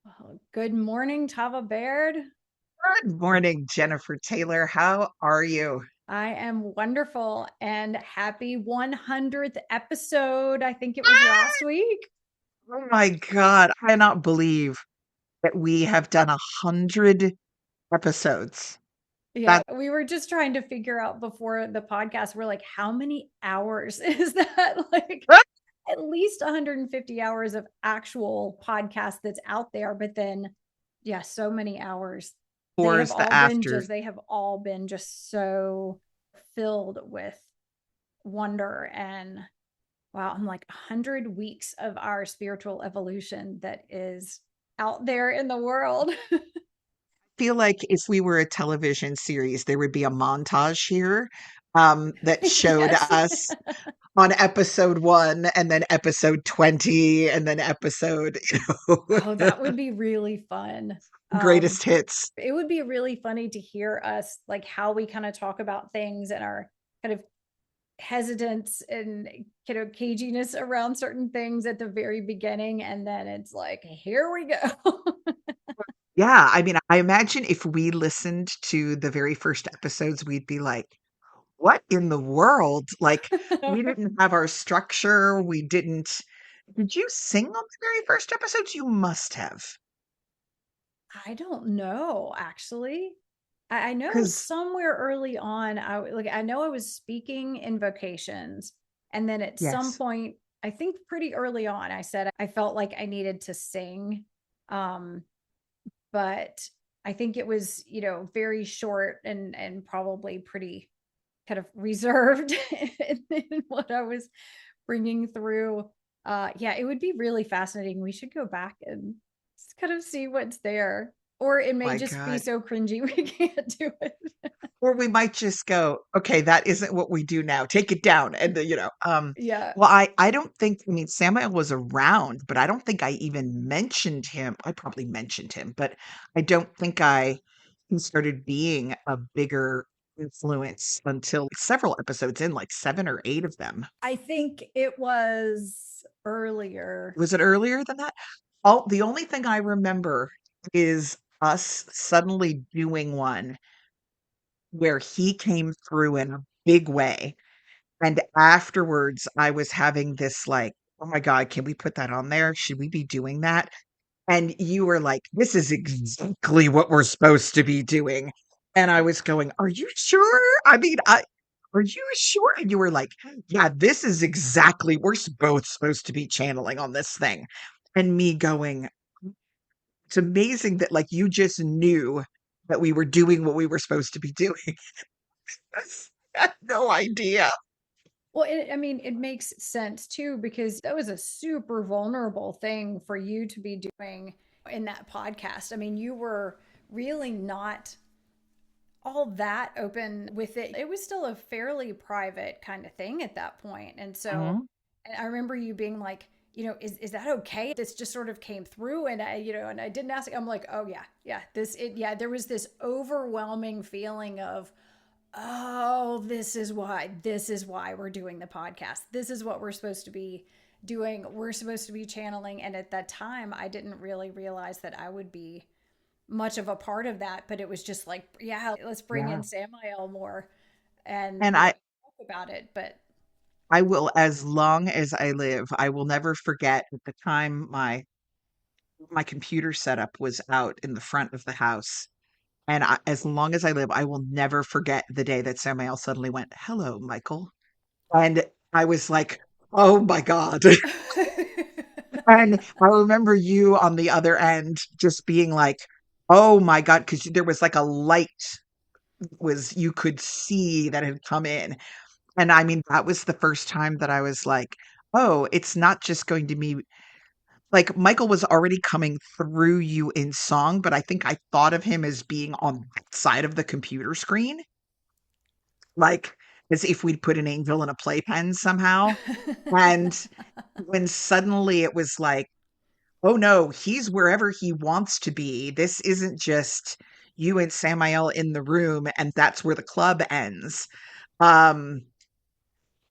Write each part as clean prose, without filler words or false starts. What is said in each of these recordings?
Oh, good morning, Tava Baird. Good morning, Jennifer Taylor. How are you? I am wonderful and happy 100th episode. I think it was last week. Oh my God, I cannot believe that we have done 100 episodes. Yeah, That we were just trying to figure out before the podcast. We're like, how many hours is that? Like, at least 150 hours of actual podcast that's out there. But then, yeah, so many hours. pours the after. They have all been just so filled with wonder and wow, I'm like 100 weeks of our spiritual evolution that is out there in the world. Feel like if we were a television series, there would be a montage here that showed Yes. us on episode one and then episode 20 and then episode, Oh, that would be really fun. greatest hits. It would be really funny to hear us like how we kind of talk about things and our kind of hesitance and caginess around certain things at the very beginning, and then it's like, here we go. Yeah, I mean, I imagine if we listened to the very first episodes, we'd be like, what in the world? Like, we didn't have our structure. We didn't. Did you sing on the very first episodes? You must have. I don't know, actually. I know Because, somewhere early on, I know I was speaking in vocations, and then at some yes. point, I think pretty early on, I said I felt like I needed to sing. Um, but I think it was, very short and probably pretty kind of reserved in what I was bringing through. Yeah, it would be really fascinating. We should go back and kind of see what's there. Or it may My just be God. so cringy we can't do it. Or we might just go, okay, that isn't what we do now. Take it down. And, Yeah. well, I don't think, I mean, Samael was around, but I don't think I even mentioned him. I probably mentioned him, but I don't think he started being a bigger influence until several episodes in, like 7 or 8 of them. I think it was earlier. Was it earlier than that? The only thing I remember is us suddenly doing one where he came through in a big way. And afterwards, I was having this like, oh my God, can we put that on there? Should we be doing that? And you were like, this is exactly what we're supposed to be doing. And I was going, are you sure? I mean, are you sure? And you were like, yeah, this is exactly, both supposed to be channeling on this thing. And me going, it's amazing that like you just knew that we were doing what we were supposed to be doing. I had no idea. Well, I mean, it makes sense too, because that was a super vulnerable thing for you to be doing in that podcast. I mean, you were really not all that open with it. It was still a fairly private kind of thing at that point. And so Mhm. and I remember you being like, is that okay? This just sort of came through, and and I didn't ask. I'm like, oh yeah, yeah, yeah, there was this overwhelming feeling of, oh, this is why we're doing the podcast. This is what we're supposed to be doing. We're supposed to be channeling. And at that time, I didn't really realize that I would be much of a part of that, but it was just like, yeah, let's bring Yeah. in Samael more and, And talk about it. But I will, as long as I live, I will never forget at the time my computer setup was out in the front of the house. And as long as I live, I will never forget the day that Samael suddenly went, "Hello, Michael." And I was like, "Oh my God." And I remember you on the other end just being like, "Oh my God," because there was like a light was you could see that had come in. And I mean, that was the first time that I was like, "Oh, it's not just going to be like Michael was already coming through you in song, but I think I thought of him as being on that side of the computer screen, like as if we'd put an angel in a playpen somehow. And when suddenly it was like, oh no, he's wherever he wants to be. This isn't just you and Samael in the room, and that's where the club ends. Um,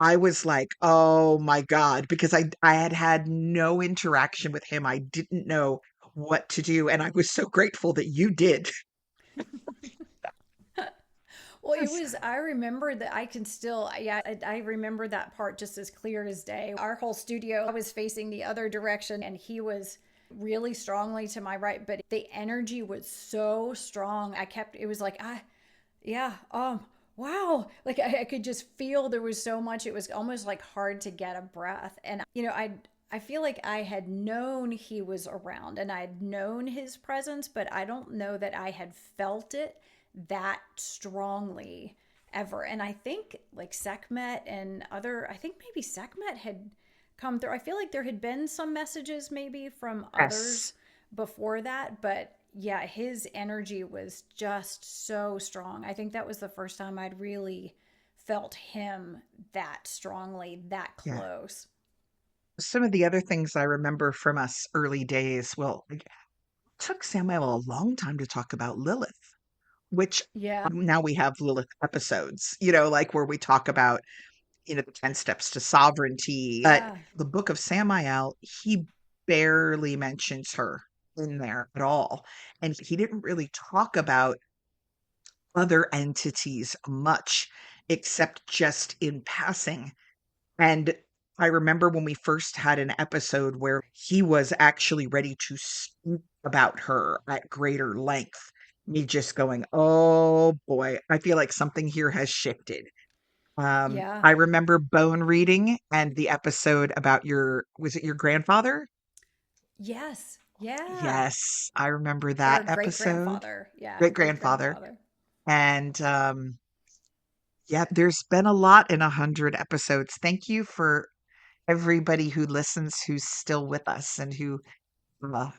I was like, "Oh my God," because I had had no interaction with him. I didn't know what to do. And I was so grateful that you did. Well, it was, I remember that I can still, yeah, I remember that part just as clear as day. Our whole studio, I was facing the other direction and he was really strongly to my right, but the energy was so strong. It was like, yeah, wow. Like I could just feel there was so much. It was almost like hard to get a breath. And, I feel like I had known he was around and I had known his presence, but I don't know that I had felt it that strongly ever. And I think like Sekhmet and I think maybe Sekhmet had come through. I feel like there had been some messages maybe from Yes. others before that, but yeah, his energy was just so strong. I think that was the first time I'd really felt him that strongly, that Yeah. close. Some of the other things I remember from us early days, well, it took Samuel a long time to talk about Lilith, which Yeah. now we have Lilith episodes, like where we talk about, the 10 steps to sovereignty. But Yeah. the book of Samael, he barely mentions her in there at all. And he didn't really talk about other entities much, except just in passing. And I remember when we first had an episode where he was actually ready to speak about her at greater length. Me just going, oh boy, I feel like something here has shifted. Yeah. I remember bone reading and the episode about was it your grandfather? Yes. Yeah. Yes, I remember that Or great episode. grandfather. Yeah. Great Great grandfather. grandfather. And yeah, there's been a lot in 100 episodes. Thank you for everybody who listens, who's still with us, and who uh,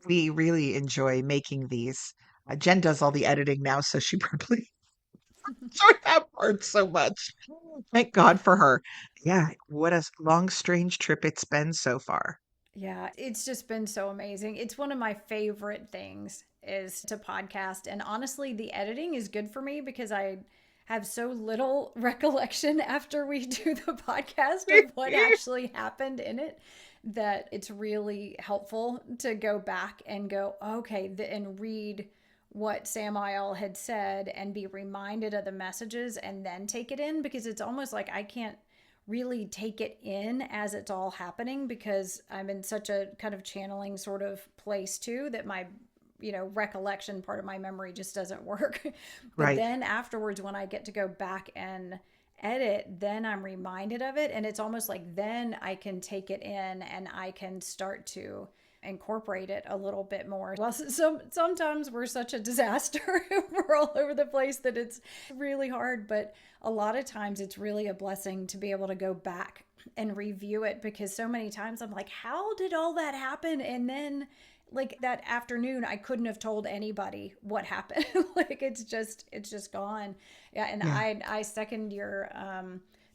we really enjoy making these. Jen does all the editing now, so she probably enjoyed that part so much. Thank God for her. Yeah, what a long, strange trip it's been so far. Yeah, it's just been so amazing. It's one of my favorite things is to podcast. And honestly, the editing is good for me because I have so little recollection after we do the podcast of what actually happened in it that it's really helpful to go back and go, okay, and read what Samael had said and be reminded of the messages and then take it in because it's almost like I can't really take it in as it's all happening because I'm in such a kind of channeling sort of place too that my recollection part of my memory just doesn't work. But Right. then afterwards when I get to go back and edit, then I'm reminded of it and it's almost like then I can take it in and I can start to incorporate it a little bit more. Well, sometimes we're such a disaster. We're all over the place that it's really hard, but a lot of times it's really a blessing to be able to go back and review it because so many times I'm like, how did all that happen? And then like that afternoon I couldn't have told anybody what happened. Like it's just gone. Yeah, and Yeah. I second your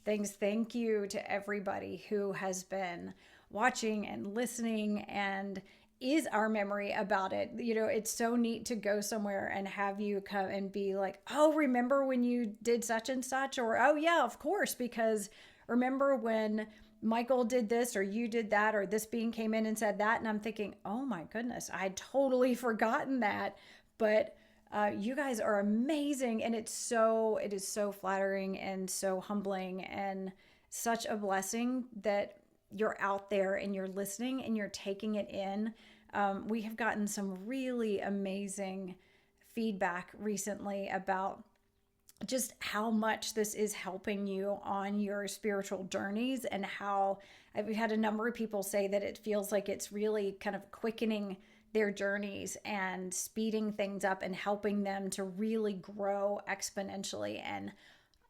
things. Thank you to everybody who has been watching and listening and is our memory about it. It's so neat to go somewhere and have you come and be like, oh, remember when you did such and such? Or, oh, yeah, of course, because remember when Michael did this or you did that or this being came in and said that. And I'm thinking, oh my goodness, I had totally forgotten that. But you guys are amazing. And it is so flattering and so humbling and such a blessing that you're out there and you're listening and you're taking it in. We have gotten some really amazing feedback recently about just how much this is helping you on your spiritual journeys and how I've had a number of people say that it feels like it's really kind of quickening their journeys and speeding things up and helping them to really grow exponentially. And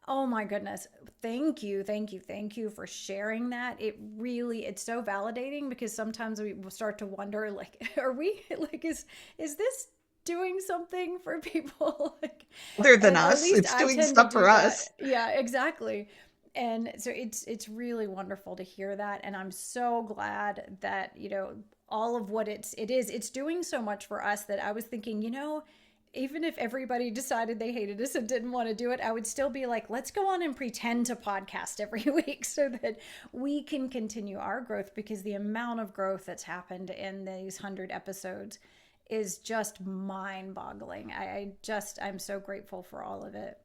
oh my goodness. Thank you. Thank you. Thank you for sharing that. It's so validating because sometimes we will start to wonder like, are we like, is this doing something for people? Like, Other than and at us, least it's I doing tend to stuff for do us. that. Yeah, exactly. And so it's really wonderful to hear that. And I'm so glad that, all of what it's doing so much for us that I was thinking, even if everybody decided they hated us and didn't want to do it, I would still be like, let's go on and pretend to podcast every week so that we can continue our growth, because the amount of growth that's happened in these 100 episodes is just mind boggling. I'm so grateful for all of it.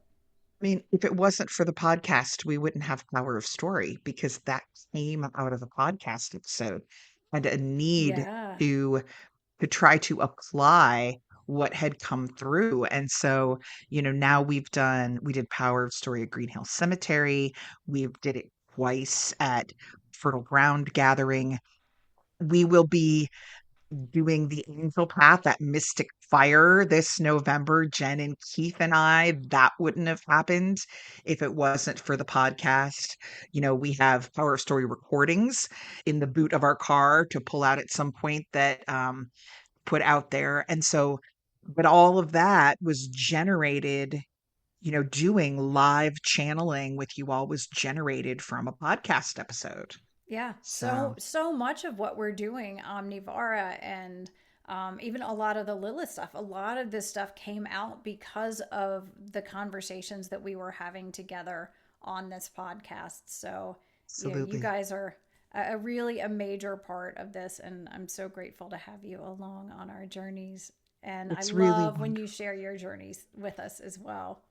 I mean, if it wasn't for the podcast, we wouldn't have Power of Story because that came out of a podcast episode and a need Yeah. to to try to apply what had come through. And so, now we did Power of Story at Green Hill Cemetery. We did it twice at Fertile Ground Gathering. We will be doing the Angel Path at Mystic Fire this November. Jen and Keith and I, that wouldn't have happened if it wasn't for the podcast. We have Power of Story recordings in the boot of our car to pull out at some point that put out there. And so, but all of that was generated, doing live channeling with you all was generated from a podcast episode. Yeah, So so much of what we're doing, Omnivora, and even a lot of the Lilith stuff, a lot of this stuff came out because of the conversations that we were having together on this podcast. So, you absolutely. guys are really a major part of this, and I'm so grateful to have you along on our journeys. And I It's really love when wonderful. you share your journeys with us as well.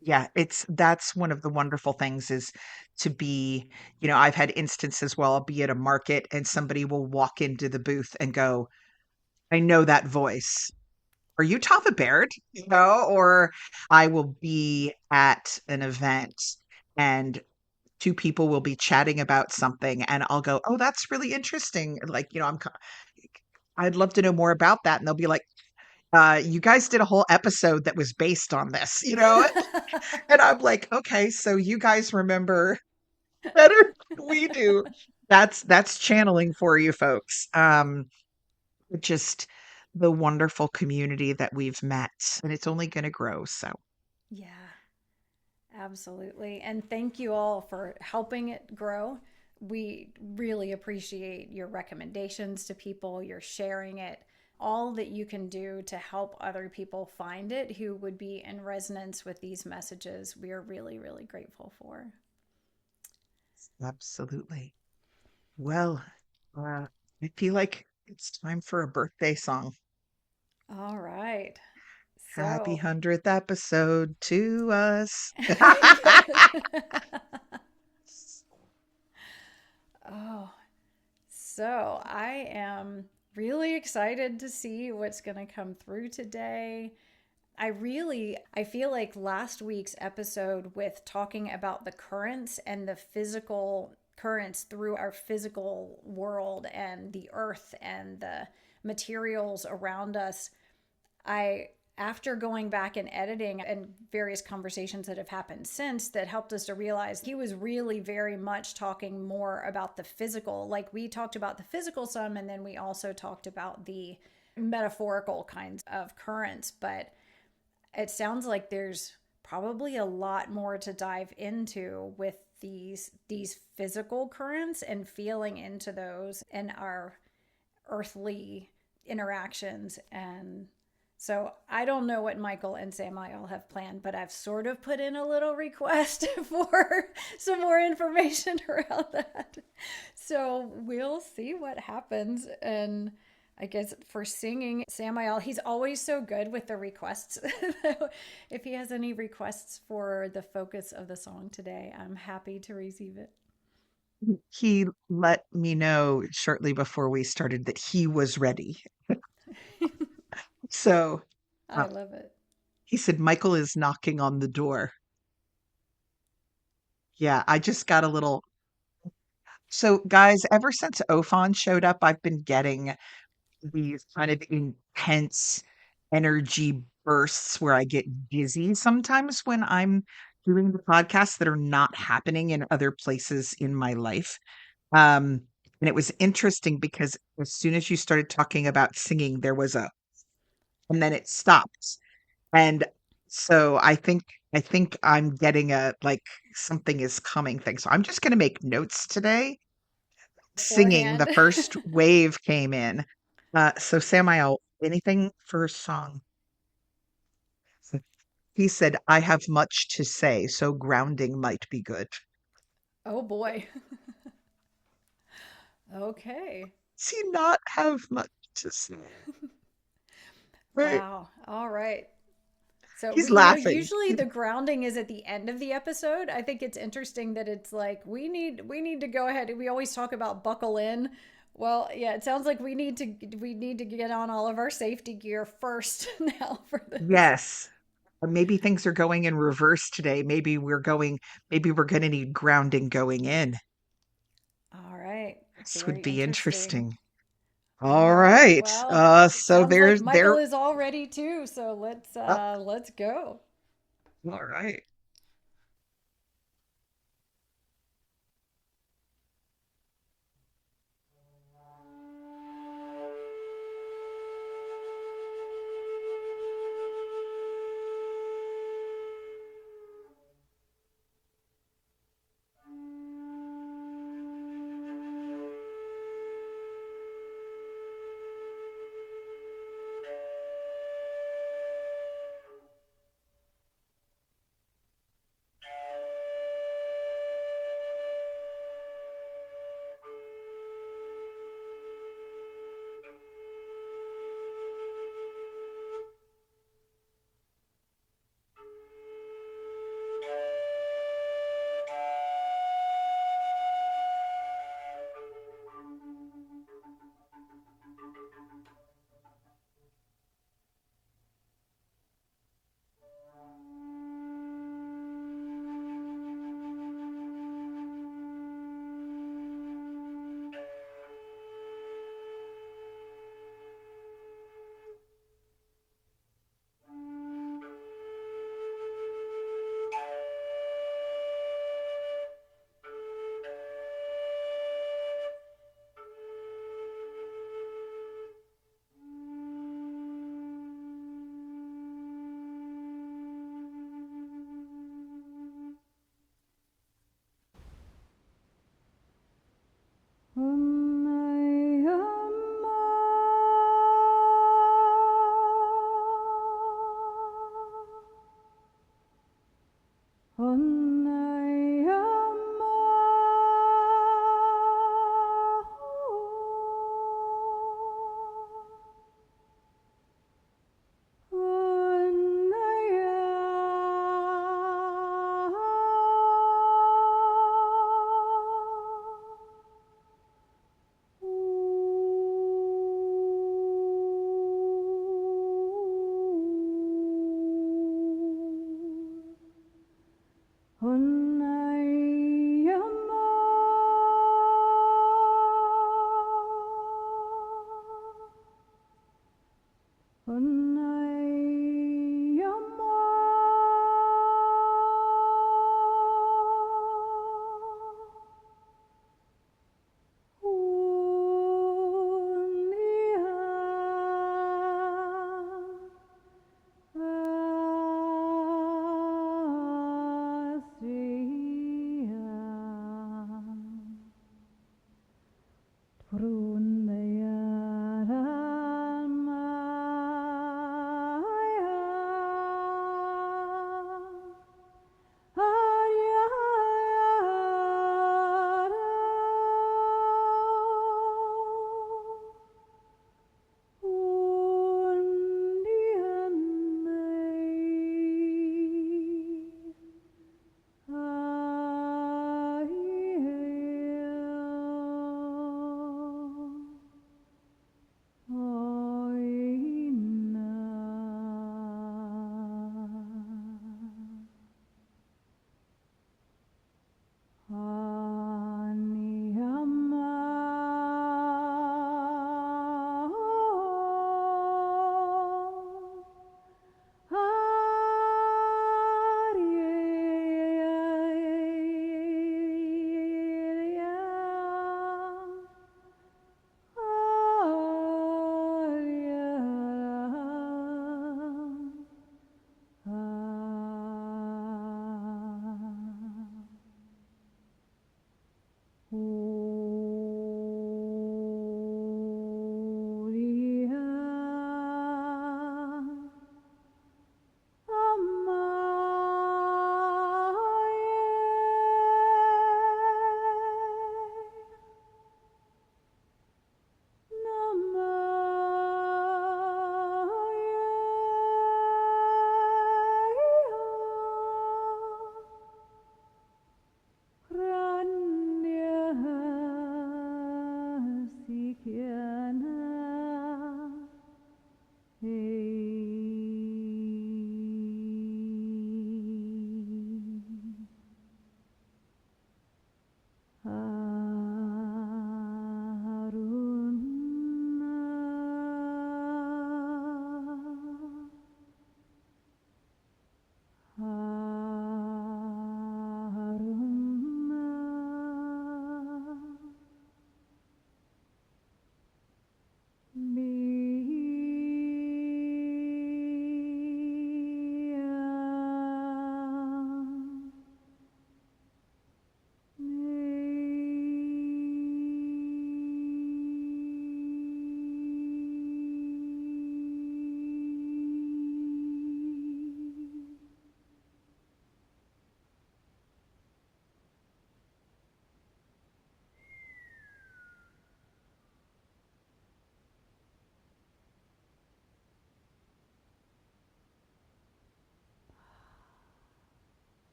Yeah, that's one of the wonderful things is to be, I've had instances where I'll be at a market and somebody will walk into the booth and go, I know that voice. Are you Tava Baird? Or I will be at an event and two people will be chatting about something and I'll go, "Oh, that's really interesting." Like, I'd love to know more about that. And they'll be like, you guys did a whole episode that was based on this, And I'm like, okay, so you guys remember better than we do. That's channeling for you folks. Just the wonderful community that we've met, and it's only going to grow. So Yeah. Absolutely. And thank you all for helping it grow. We really appreciate your recommendations to people, your sharing it, all that you can do to help other people find it who would be in resonance with these messages. We are really, really grateful for. absolutely. Well, I feel like it's time for a birthday song. All right. Happy So, 100th episode to us. oh, so I am really excited to see what's going to come through today. I feel like last week's episode with talking about the currents and the physical currents through our physical world and the earth and the materials around us, I after going back and editing and various conversations that have happened since, that helped us to realize he was really very much talking more about the physical. Like, we talked about the physical some, and then we also talked about the metaphorical kinds of currents. But it sounds like there's probably a lot more to dive into with these physical currents and feeling into those in our earthly interactions. And so I don't know what Michael and Samael have planned, but I've sort of put in a little request for some more information around that. So we'll see what happens. And I guess for singing, Samael, he's always so good with the requests. If he has any requests for the focus of the song today, I'm happy to receive it. He let me know shortly before we started that he was ready. So I uh, love it. he said, Michael is knocking on the door. Yeah, I just got a little. So, guys, ever since Ophon showed up, I've been getting these kind of intense energy bursts where I get dizzy sometimes when I'm doing the podcasts that are not happening in other places in my life. Um, and it was interesting because as soon as you started talking about singing, there was and then it stopped. And so I think I'm getting a like something is coming thing. So I'm just going to make notes today. Singing, the Beforehand. first wave came in. So Samael, anything for a song? He said, I have much to say, so grounding might be good. Oh boy. Okay. Does he not have much to say? Right. Wow. All right. So He's we, laughing. usually the grounding is at the end of the episode. I think it's interesting that it's like we need to go ahead. We always talk about buckle in. Well, yeah, it sounds like we need to get on all of our safety gear first now for this. Yes. Maybe things are going in reverse today. Maybe we're going to need grounding going in. All right. This would Very be interesting. interesting. All All right. right. Well, So sounds like there's Michael there. is all ready too. So Uh, let's go. all right.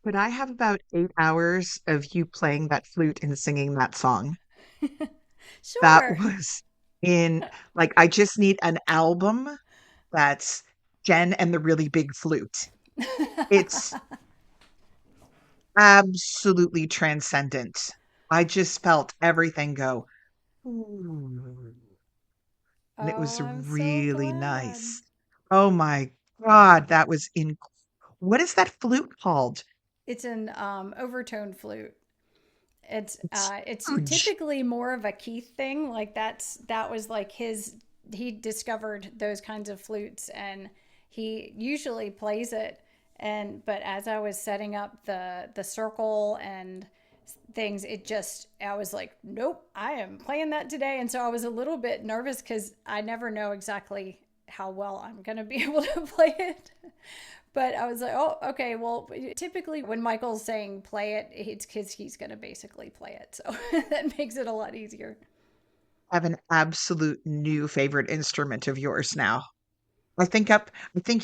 But I have about 8 hours of you playing that flute and singing that song. That Sure. was in like I just need an album that's Jen and the really big flute. It's absolutely transcendent. I just felt everything go, "Ooh," and it Oh, was I'm so really glad. nice. Oh my God, that was in what is that flute called? It's an overtone flute. It's It's huge. typically more of a Keith thing. Like that was like his. He discovered those kinds of flutes, and he usually plays it. And but as I was setting up the circle and things, it just I was like, nope, I am playing that today. And so I was a little bit nervous because I never know exactly how well I'm gonna be able to play it. But I was like, oh, okay. Well, typically when Michael's saying play it, it's because he's going to basically play it. So that makes it a lot easier. I have an absolute new favorite instrument of yours now. I think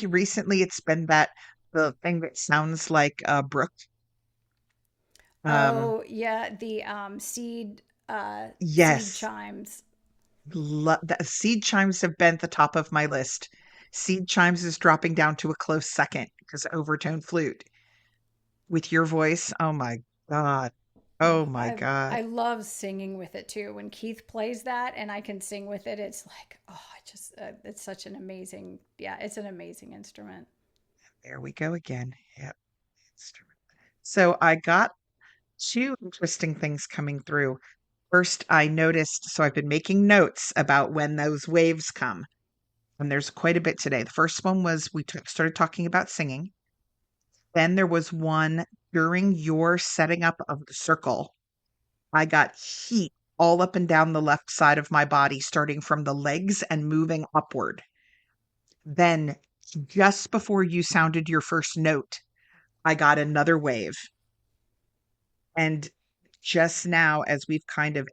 recently it's been that the thing that sounds like a brook. Um, Oh, yeah. The seed yes, chimes. the seed chimes have been at the top of my list. Seed chimes is dropping down to a close second because overtone flute with your voice. Oh my God. Oh, Oh my God. I love singing with it too. When Keith plays that and I can sing with it, it's like, oh, it's such an amazing, yeah, it's an amazing instrument. There we go again. Yep. Instrument. So I got two interesting things coming through. First, I noticed, so I've been making notes about when those waves come, and there's quite a bit today. The first one was started talking about singing. Then there was one during your setting up of the circle. I got heat all up and down the left side of my body, starting from the legs and moving upward. Then, just before you sounded your first note, I got another wave. And just now, as we've kind of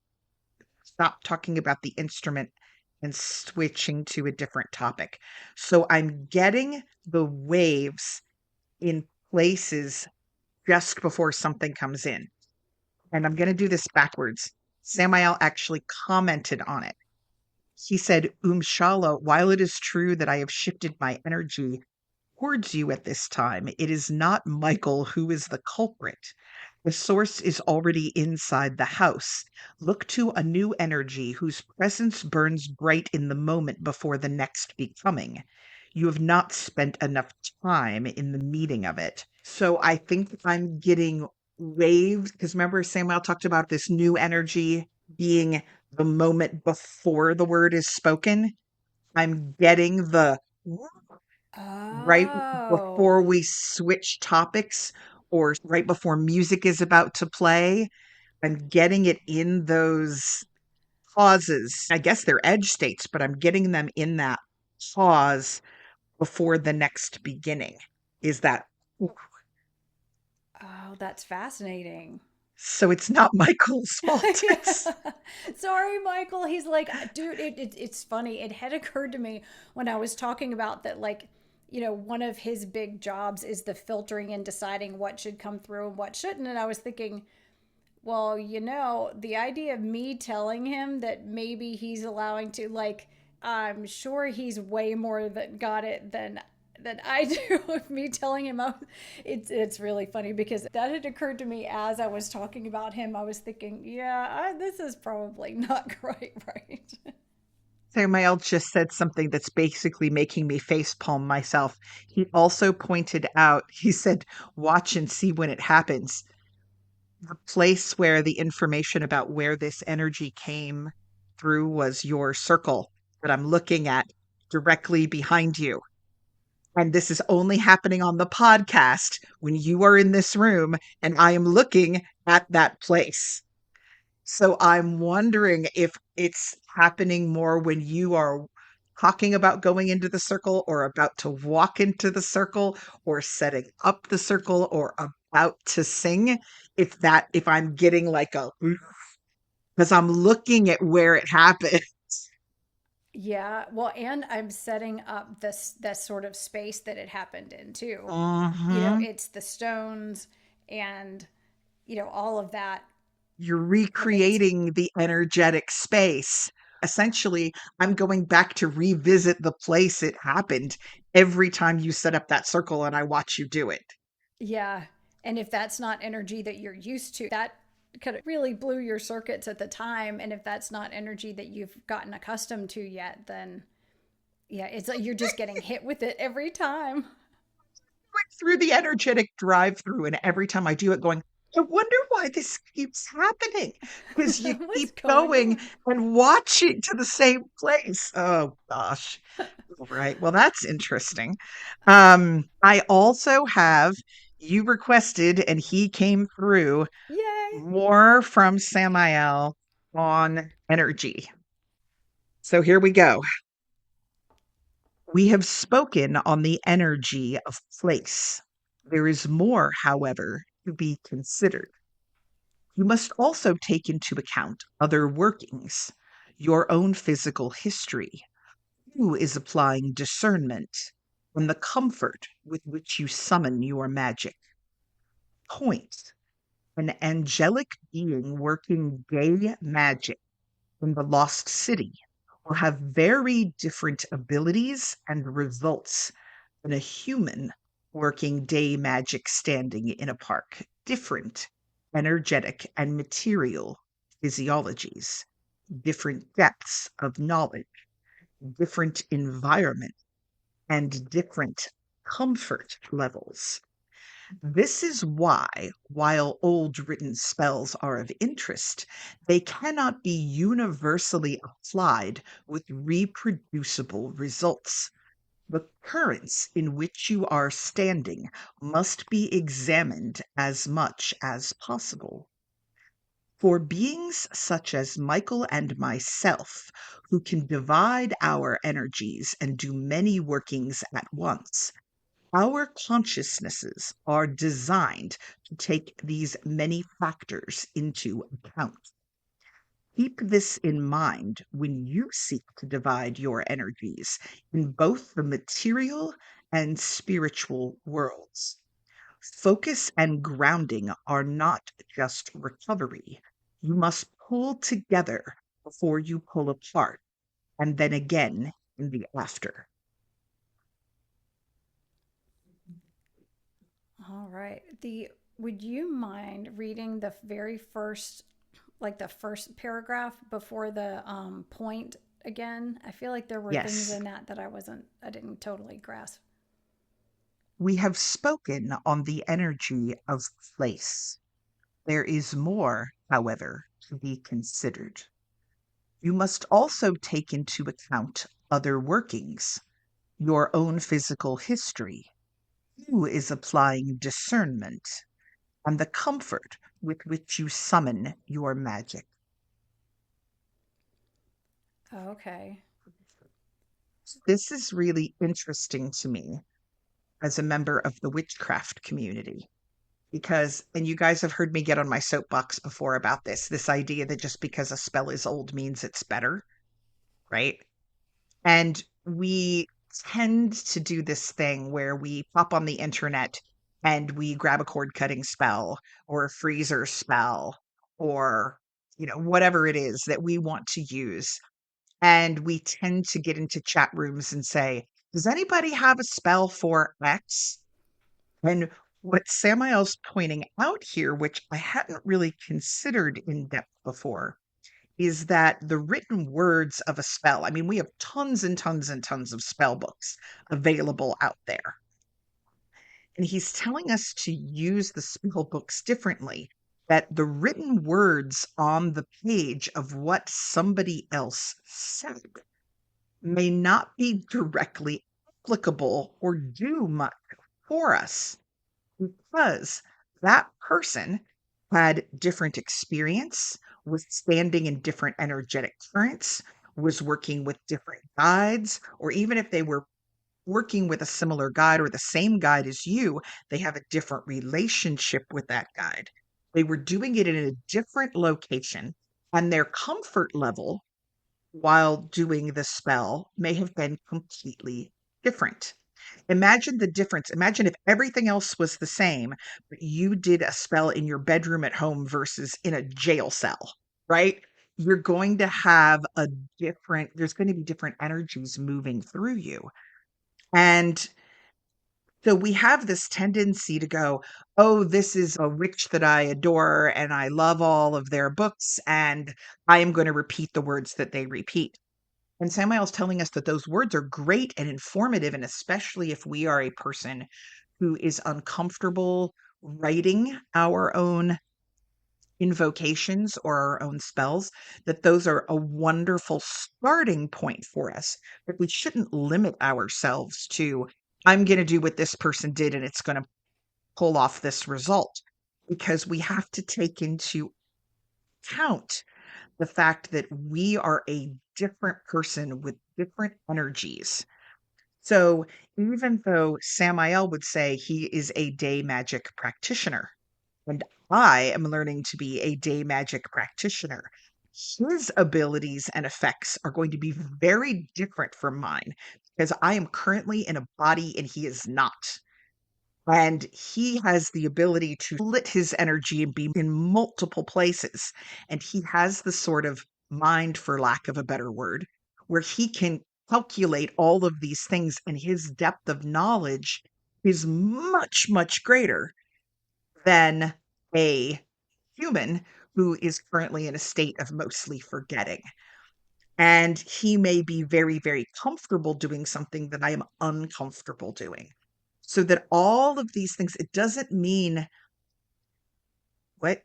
stopped talking about the instrument and switching to a different topic. So I'm getting the waves in places just before something comes in. And I'm going to do this backwards. Samael actually commented on it. He said, Umshala, while it is true that I have shifted my energy towards you at this time, it is not Michael who is the culprit. The source is already inside the house. Look to a new energy whose presence burns bright in the moment before the next becoming. You have not spent enough time in the meeting of it. So I think I'm getting waves because remember Samuel talked about this new energy being the moment before the word is spoken. I'm getting the right Oh, before we switch topics or right before music is about to play. I'm getting it in those pauses. I guess they're edge states, but I'm getting them in that pause before the next beginning. Is that oh, that's fascinating. so? It's not Michael's fault. It's Sorry, Michael. He's like, dude, it's funny. It had occurred to me when I was talking about that, like, one of his big jobs is the filtering and deciding what should come through and what shouldn't. And I was thinking, well, the idea of me telling him that maybe he's allowing to, like, I'm sure he's way more that got it than I do. With me telling him, it's really funny because that had occurred to me as I was talking about him. I was thinking, yeah, this is probably not quite right. Samael just said something that's basically making me facepalm myself. He also pointed out, he said, watch and see when it happens. The place where the information about where this energy came through was your circle that I'm looking at directly behind you. And this is only happening on the podcast when you are in this room and I am looking at that place. So I'm wondering if it's happening more when you are talking about going into the circle or about to walk into the circle or setting up the circle or about to sing. If I'm getting like a, because I'm looking at where it happened. Yeah, well, and I'm setting up this sort of space that it happened in too. Hmm. It's the stones and all of that You're remains. recreating the energetic space. Essentially, I'm going back to revisit the place it happened every time you set up that circle and I watch you do it. Yeah. And if that's not energy that you're used to, that could really blew your circuits at the time. And if that's not energy that you've gotten accustomed to yet, then yeah, it's like you're just getting hit with it every time. Through the energetic drive through, and every time I do it, going, I wonder why this keeps happening. Because you What's keep going going on? and watching to the same place. Oh gosh. All right. Well, that's interesting. I also have, you requested and he came through, Yay. more from Samael on energy. So here we go. We have spoken on the energy of place. There is more, however, to be considered. You must also take into account other workings, your own physical history, who is applying discernment, and the comfort with which you summon your magic. Point: an angelic being working gay magic in the lost city will have very different abilities and results than a human working day magic standing in a park. Different energetic and material physiologies, different depths of knowledge, different environment, and different comfort levels. This is why, while old written spells are of interest, they cannot be universally applied with reproducible results. The currents in which you are standing must be examined as much as possible. For beings such as Michael and myself, who can divide our energies and do many workings at once, our consciousnesses are designed to take these many factors into account. Keep this in mind when you seek to divide your energies in both the material and spiritual worlds. Focus and grounding are not just recovery. You must pull together before you pull apart, and then again in the after. All right. The Would you mind reading the very first, like the first paragraph before the point again? I feel like there were things Yes, in that that I didn't totally grasp. we have spoken on the energy of place. There is more, however, to be considered. You must also take into account other workings, your own physical history, who is applying discernment, and the comfort with which you summon your magic. Okay. This is really interesting to me as a member of the witchcraft community because, and you guys have heard me get on my soapbox before about this idea that just because a spell is old means it's better, right? And we tend to do this thing where we pop on the internet and we grab a cord cutting spell or a freezer spell or, whatever it is that we want to use. And we tend to get into chat rooms and say, does anybody have a spell for X? And what Samael's pointing out here, which I hadn't really considered in depth before, is that the written words of a spell, I mean, we have tons and tons and tons of spell books available out there. And he's telling us to use the spell books differently, that the written words on the page of what somebody else said may not be directly applicable or do much for us because that person had different experience, was standing in different energetic currents, was working with different guides, or even if they were working with a similar guide or the same guide as you, they have a different relationship with that guide. They were doing it in a different location, and their comfort level while doing the spell may have been completely different. Imagine the difference. Imagine if everything else was the same, but you did a spell in your bedroom at home versus in a jail cell, right? You're going to have there's going to be different energies moving through you. And so we have this tendency to go, oh, this is a witch that I adore and I love all of their books and I am going to repeat the words that they repeat. And Samael's telling us that those words are great and informative, and especially if we are a person who is uncomfortable writing our own invocations or our own spells, that those are a wonderful starting point for us. But we shouldn't limit ourselves to, I'm going to do what this person did and it's going to pull off this result, because we have to take into account the fact that we are a different person with different energies. So even though Samael would say he is a day magic practitioner, and I am learning to be a day magic practitioner, his abilities and effects are going to be very different from mine because I am currently in a body and he is not. And he has the ability to split his energy and be in multiple places. And he has the sort of mind, for lack of a better word, where he can calculate all of these things, and his depth of knowledge is much, much greater than a human who is currently in a state of mostly forgetting. And he may be very, very comfortable doing something that I am uncomfortable doing. So that all of these things, it doesn't mean what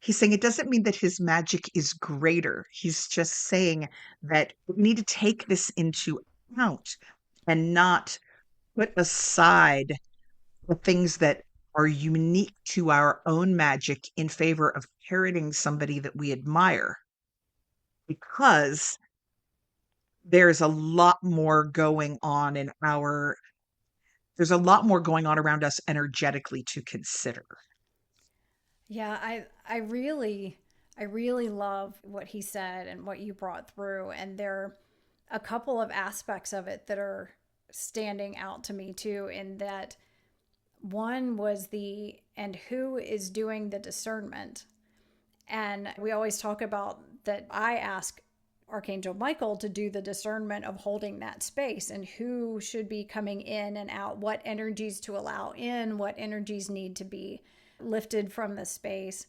he's saying, it doesn't mean that his magic is greater. He's just saying that we need to take this into account and not put aside the things that are unique to our own magic in favor of parroting somebody that we admire, because there's a lot more going on in our there's a lot more going on around us energetically to consider. Yeah, I really love what he said and what you brought through, and there are a couple of aspects of it that are standing out to me too, in that one was the and who is doing the discernment. And we always talk about that I ask Archangel Michael to do the discernment of holding that space and who should be coming in and out, what energies to allow in, what energies need to be lifted from the space.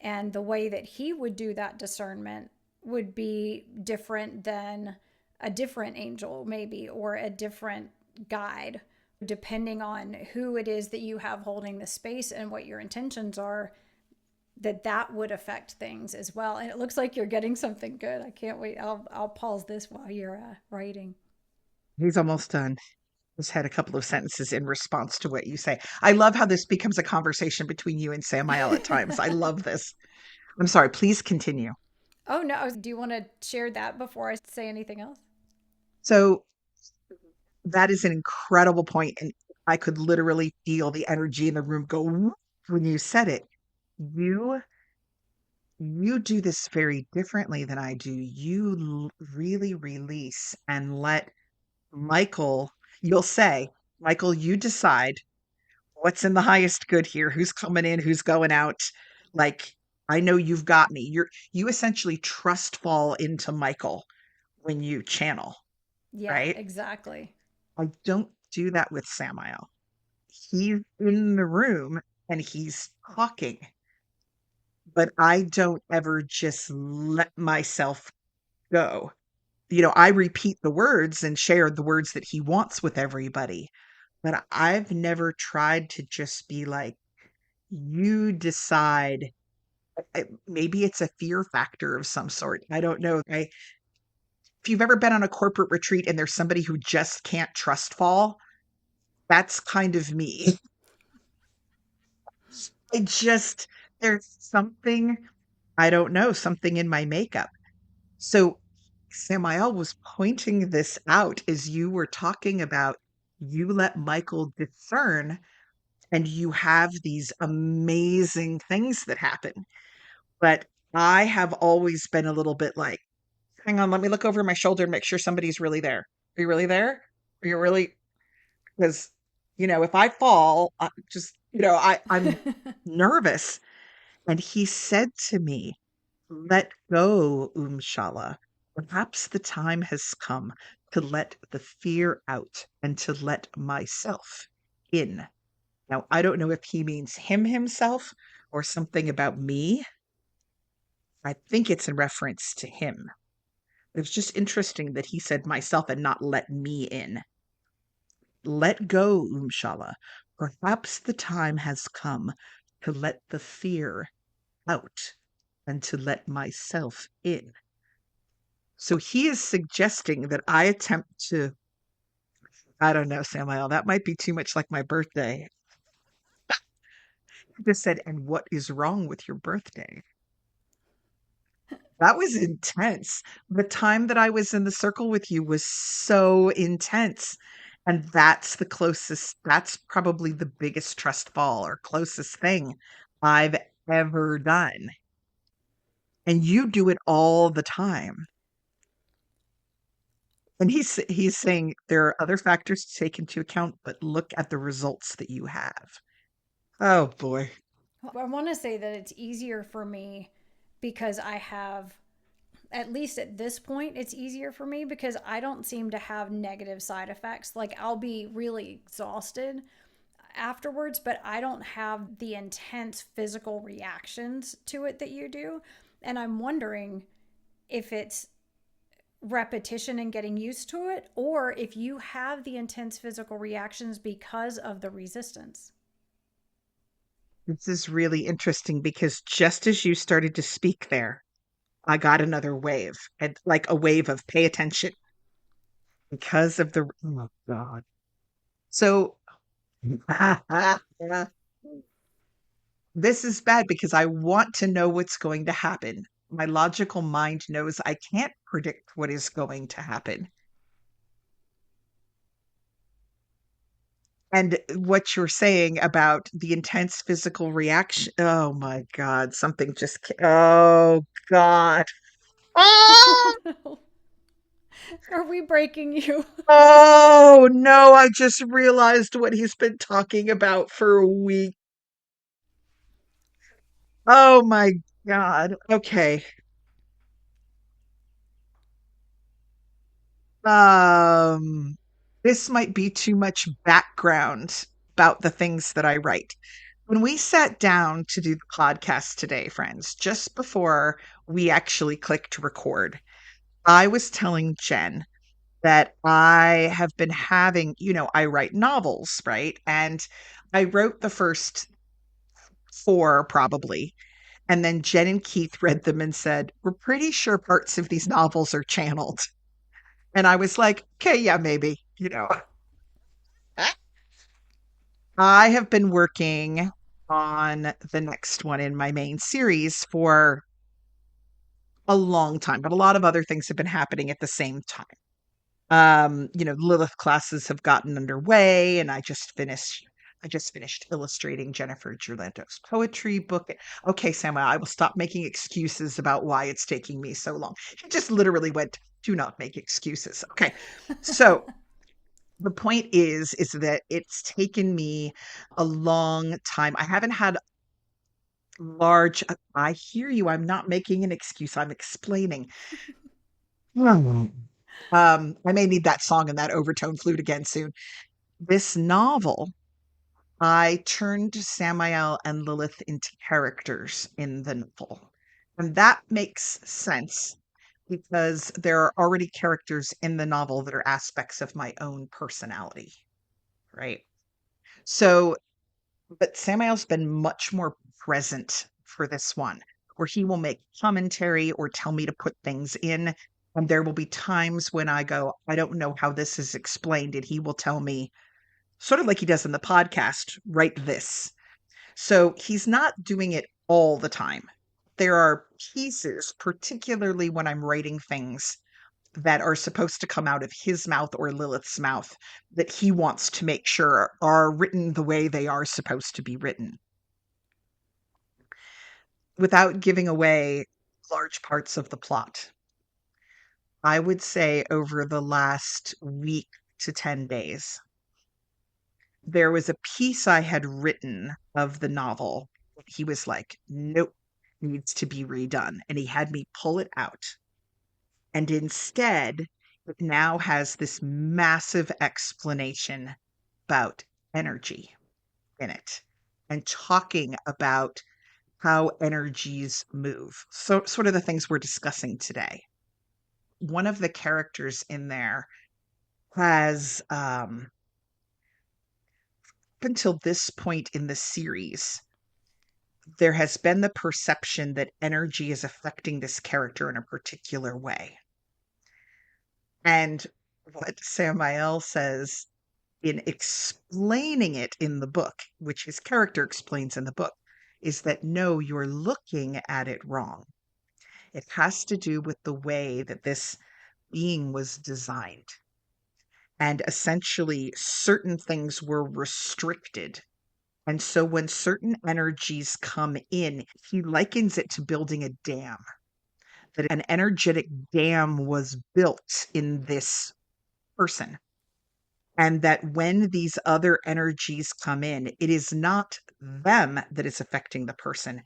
And the way that he would do that discernment would be different than a different angel, maybe, or a different guide, depending on who it is that you have holding the space and what your intentions are, that would affect things as well. And it looks like you're getting something good. I can't wait. I'll pause this while you're writing. He's almost done. Just had a couple of sentences in response to what you say. I love how this becomes a conversation between you and Samael at times. I love this. I'm sorry, please continue. Oh no, do you want to share that before I say anything else? So that is an incredible point, and I could literally feel the energy in the room go whoop when you said it. You you do this very differently than I do. Really release and let Michael, you'll say, Michael, you decide what's in the highest good here, who's coming in, who's going out. Like, I know you've got me. You essentially trust fall into Michael when you channel, Yeah, right? exactly. I don't do that with Samael. He's in the room and he's talking, but I don't ever just let myself go. I repeat the words and share the words that he wants with everybody, but I've never tried to just be like, you decide. Maybe it's a fear factor of some sort. I don't know. If you've ever been on a corporate retreat and there's somebody who just can't trust fall, that's kind of me. I just, there's something, I don't know, something in my makeup. So Samael was pointing this out as you were talking about, you let Michael discern and you have these amazing things that happen. But I have always been a little bit like, hang on, let me look over my shoulder and make sure somebody's really there. Are you really there? Are you really? because, if I fall, I'm nervous. And he said to me, "Let go, Umshala. Perhaps the time has come to let the fear out and to let myself in." Now, I don't know if he means him himself or something about me. I think it's in reference to him. It was just interesting that he said myself and not let me in. Let go, Umshala. Perhaps the time has come to let the fear out and to let myself in. So he is suggesting that I attempt to, I don't know, Samael, that might be too much like my birthday. He just said, "And what is wrong with your birthday?" That was intense. The time that I was in the circle with you was so intense. And that's probably the biggest trust fall or closest thing I've ever done. And you do it all the time. And he's saying there are other factors to take into account, but look at the results that you have. Oh boy. I want to say that it's easier for me because I have, at least at this point, it's easier for me because I don't seem to have negative side effects. Like I'll be really exhausted afterwards, but I don't have the intense physical reactions to it that you do. And I'm wondering if it's repetition and getting used to it, or if you have the intense physical reactions because of the resistance. This is really interesting because just as you started to speak there, I got another wave, and like a wave of pay attention because of the oh God. So this is bad because I want to know what's going to happen. My logical mind knows I can't predict what is going to happen. And what you're saying about the intense physical reaction. Oh my God, something just, oh God. Oh Oh, no. Are we breaking you? oh no, I just realized what he's been talking about for a week. Oh my God. Okay. Um, this might be too much background about the things that I write. When we sat down to do the podcast today, friends, just before we actually clicked record, I was telling Jen that I have been having, I write novels, right? And I wrote the first four probably. And then Jen and Keith read them and said, "We're pretty sure parts of these novels are channeled." And I was like, okay, yeah, maybe. I have been working on the next one in my main series for a long time, but a lot of other things have been happening at the same time. Lilith classes have gotten underway, and I just finished illustrating Jennifer Gerlando's poetry book. Okay, Samuel, I will stop making excuses about why it's taking me so long. He just literally went, "Do not make excuses." Okay. So the point is that it's taken me a long time. I haven't had large I hear you. I'm not making an excuse. I'm explaining. Hmm. I may need that song and that overtone flute again soon. This novel, I turned Samael and Lilith into characters in the novel. And that makes sense because there are already characters in the novel that are aspects of my own personality, right? So, but Samael's been much more present for this one, where he will make commentary or tell me to put things in. And there will be times when I go, "I don't know how this is explained." And he will tell me, sort of like he does in the podcast, "Write this." So he's not doing it all the time. There are pieces, particularly when I'm writing things that are supposed to come out of his mouth or Lilith's mouth, that he wants to make sure are written the way they are supposed to be written without giving away large parts of the plot. I would say over the last week to 10 days, There was a piece I had written of the novel. He was like, nope, needs to be redone. And he had me pull it out. And instead, it now has this massive explanation about energy in it and talking about how energies move. So, sort of the things we're discussing today. One of the characters in there has, up until this point in the series, there has been the perception that energy is affecting this character in a particular way. And what Samael says in explaining it in the book, which his character explains in the book, is that no, you're looking at it wrong. It has to do with the way that this being was designed. And essentially, certain things were restricted. And so when certain energies come in, he likens it to building a dam, that an energetic dam was built in this person. And that when these other energies come in, it is not them that is affecting the person.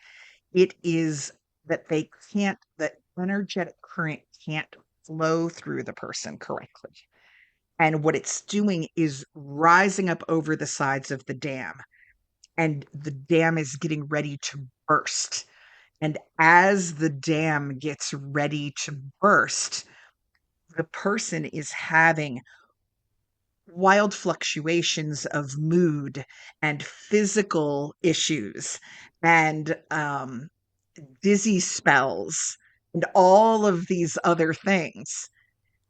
It is that that energetic current can't flow through the person correctly. And what it's doing is rising up over the sides of the dam, and the dam is getting ready to burst. And as the dam gets ready to burst, the person is having wild fluctuations of mood and physical issues and dizzy spells and all of these other things.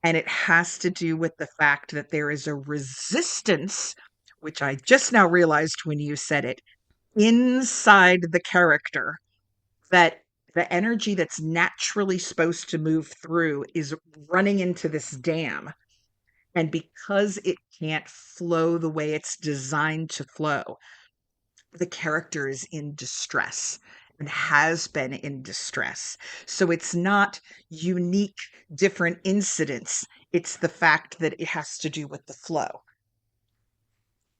And it has to do with the fact that there is a resistance, which I just now realized when you said it, inside the character, that the energy that's naturally supposed to move through is running into this dam. And because it can't flow the way it's designed to flow, the character is in distress and has been in distress. So it's not unique, different incidents. It's the fact that it has to do with the flow.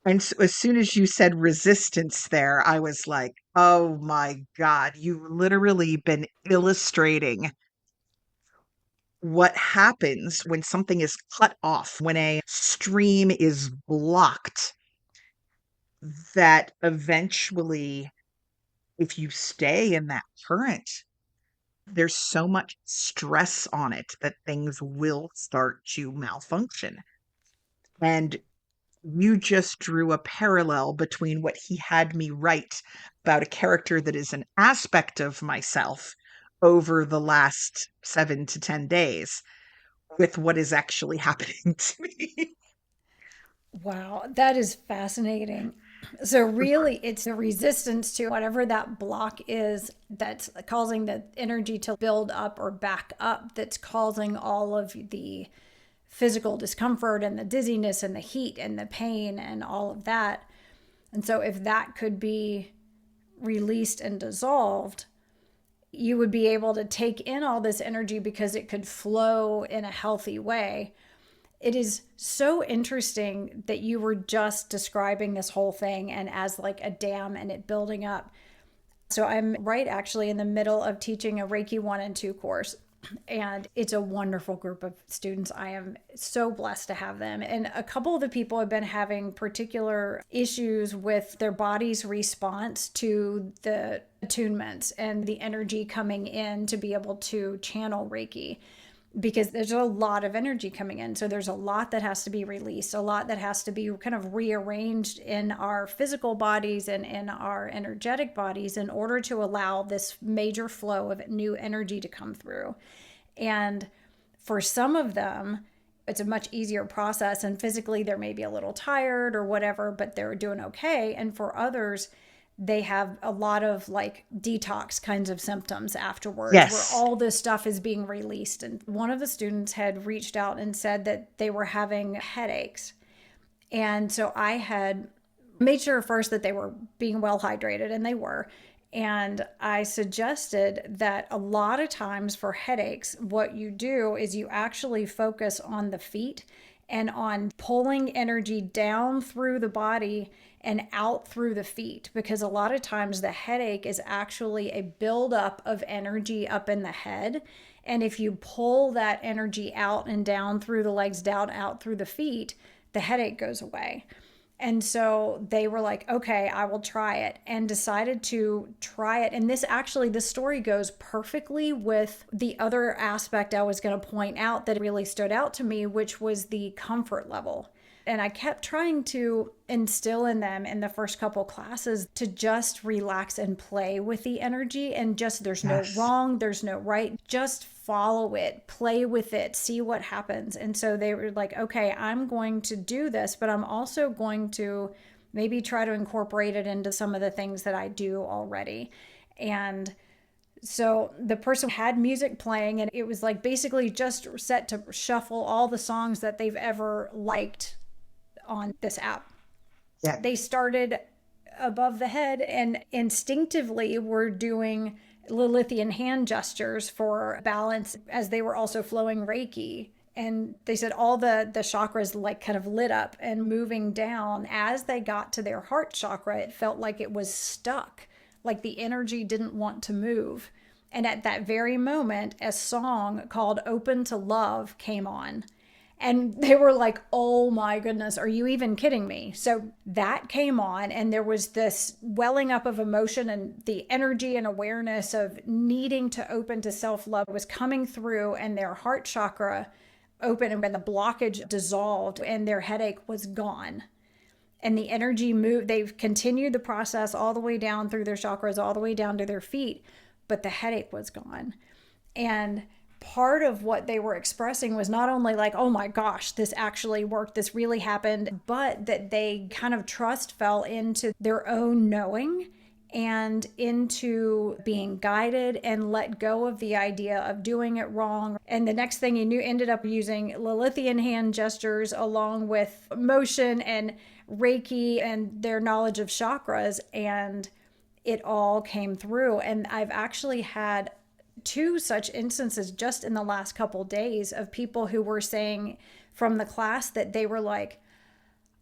And so as soon as you said resistance there, I was like, oh my God, you've literally been illustrating what happens when something is cut off, when a stream is blocked, that eventually, if you stay in that current, there's so much stress on it that things will start to malfunction. And you just drew a parallel between what he had me write about a character that is an aspect of myself over the last 7 to 10 days with what is actually happening to me. Wow, that is fascinating. So, really, it's the resistance to whatever that block is that's causing the energy to build up or back up, that's causing all of the physical discomfort and the dizziness and the heat and the pain and all of that. And so, if that could be released and dissolved, you would be able to take in all this energy because it could flow in a healthy way. It is so interesting that you were just describing this whole thing and as like a dam and it building up. So I'm right actually in the middle of teaching a Reiki 1 and 2 course. And it's a wonderful group of students. I am so blessed to have them. And a couple of the people have been having particular issues with their body's response to the attunements and the energy coming in to be able to channel Reiki, because there's a lot of energy coming in. So there's a lot that has to be released, a lot that has to be kind of rearranged in our physical bodies and in our energetic bodies in order to allow this major flow of new energy to come through. And for some of them, it's a much easier process, and physically they're maybe a little tired or whatever, but they're doing okay. And for others, they have a lot of like detox kinds of symptoms afterwards where Yes. all this stuff is being released. And one of the students had reached out and said that they were having headaches. And so I had made sure first that they were being well hydrated, and they were. And I suggested that a lot of times for headaches, what you do is you actually focus on the feet and on pulling energy down through the body and out through the feet, because a lot of times the headache is actually a buildup of energy up in the head. And if you pull that energy out and down through the legs, down out through the feet, the headache goes away. And so they were like, okay, I will try it, and decided to try it. And this story goes perfectly with the other aspect I was going to point out that really stood out to me, which was the comfort level. And I kept trying to instill in them in the first couple classes to just relax and play with the energy, and just, there's no Yes. wrong, there's no right, just follow it, play with it, see what happens. And so they were like, okay, I'm going to do this, but I'm also going to maybe try to incorporate it into some of the things that I do already. And so the person had music playing, and it was like basically just set to shuffle all the songs that they've ever liked on this app. Yeah. They started above the head and instinctively were doing Lilithian hand gestures for balance, as they were also flowing Reiki. And they said all the chakras like kind of lit up and moving down. As they got to their heart chakra, it felt like it was stuck, like the energy didn't want to move. And at that very moment, a song called Open to Love came on. And they were like, oh my goodness, are you even kidding me? So that came on, and there was this welling up of emotion, and the energy and awareness of needing to open to self-love was coming through, and their heart chakra opened, and the blockage dissolved, and their headache was gone. And the energy moved. They've continued the process all the way down through their chakras, all the way down to their feet, but the headache was gone. And part of what they were expressing was not only like, oh my gosh, this actually worked, this really happened, but that they kind of trust fell into their own knowing and into being guided, and let go of the idea of doing it wrong. And the next thing you knew, ended up using Lilithian hand gestures along with motion and Reiki and their knowledge of chakras, and it all came through. And I've actually had two such instances just in the last couple days of people who were saying from the class that they were like,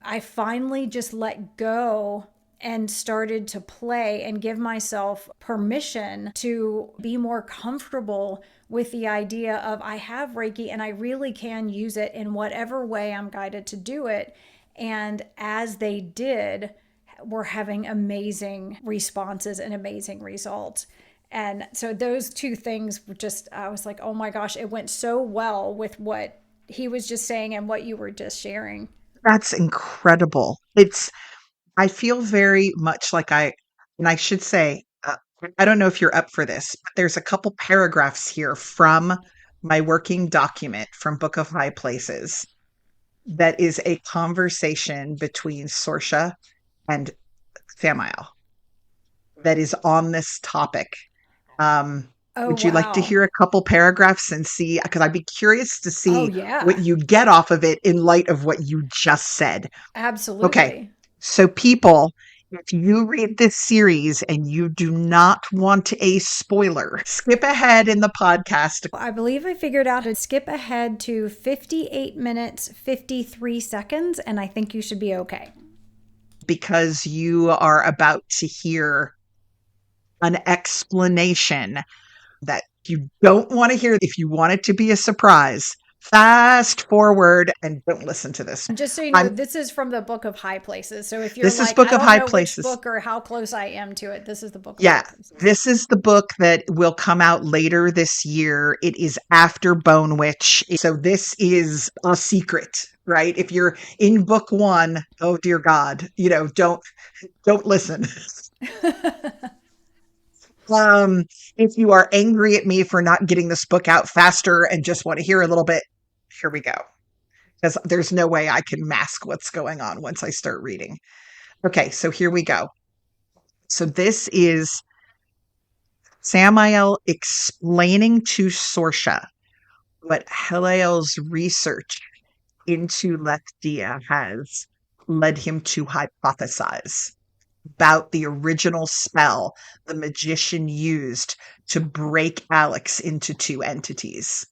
I finally just let go and started to play and give myself permission to be more comfortable with the idea of, I have Reiki and I really can use it in whatever way I'm guided to do it. And as they did, were having amazing responses and amazing results. And so those two things were just, I was like, oh my gosh, it went so well with what he was just saying and what you were just sharing. That's incredible. I feel very much like and I should say, I don't know if you're up for this, but there's a couple paragraphs here from my working document from Book of High Places that is a conversation between Sorsha and Samael that is on this topic. Oh, Would you like to wow. hear a couple paragraphs and see? Because I'd be curious to Oh, see what yeah, you'd get off of it in light of what you just said. Okay. absolutely. So, people, if you read this series and you do not want a spoiler, skip ahead in the podcast I believe I figured out to skip ahead to 58 minutes, 53 seconds, and I think you should be okay. because you are about to hear an explanation that you don't want to hear. If you want it to be a surprise, fast forward and don't listen to this. And just so you know, I'm this is from the Book of High Places. So if you're This is like, Book I of don't High know which Places. book or how close I am to it, this is the Book of High Yeah, Places. this is the book that will come out later this year. It is after Bone Witch. So this is a secret, right? If you're in book one, oh dear God, don't listen. If you are angry at me for not getting this book out faster and just want to hear a little bit, here we go. Because there's no way I can mask what's going on once I start reading. Okay, so here we go. So this is Samael explaining to Sorsha what Heliel's research into Lectia has led him to hypothesize about the original spell the magician used to break Alex into two entities.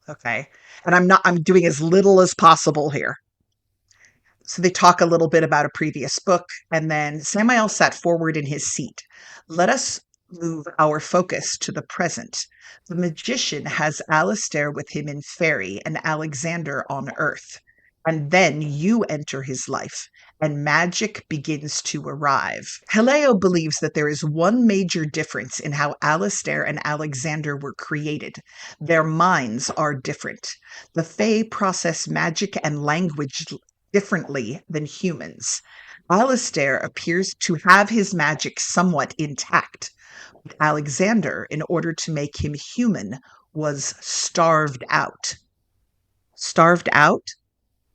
Okay. And I'm doing as little as possible here. So they talk a little bit about a previous book, and then Samael sat forward in his seat. Let us move our focus to the present. The magician has Alastair with him in Fairy and Alexander on Earth. And then you enter his life, and magic begins to arrive. Hileo believes that there is one major difference in how Alastair and Alexander were created. Their minds are different. The Fae process magic and language differently than humans. Alistair appears to have his magic somewhat intact. Alexander, in order to make him human, was starved out. Starved out?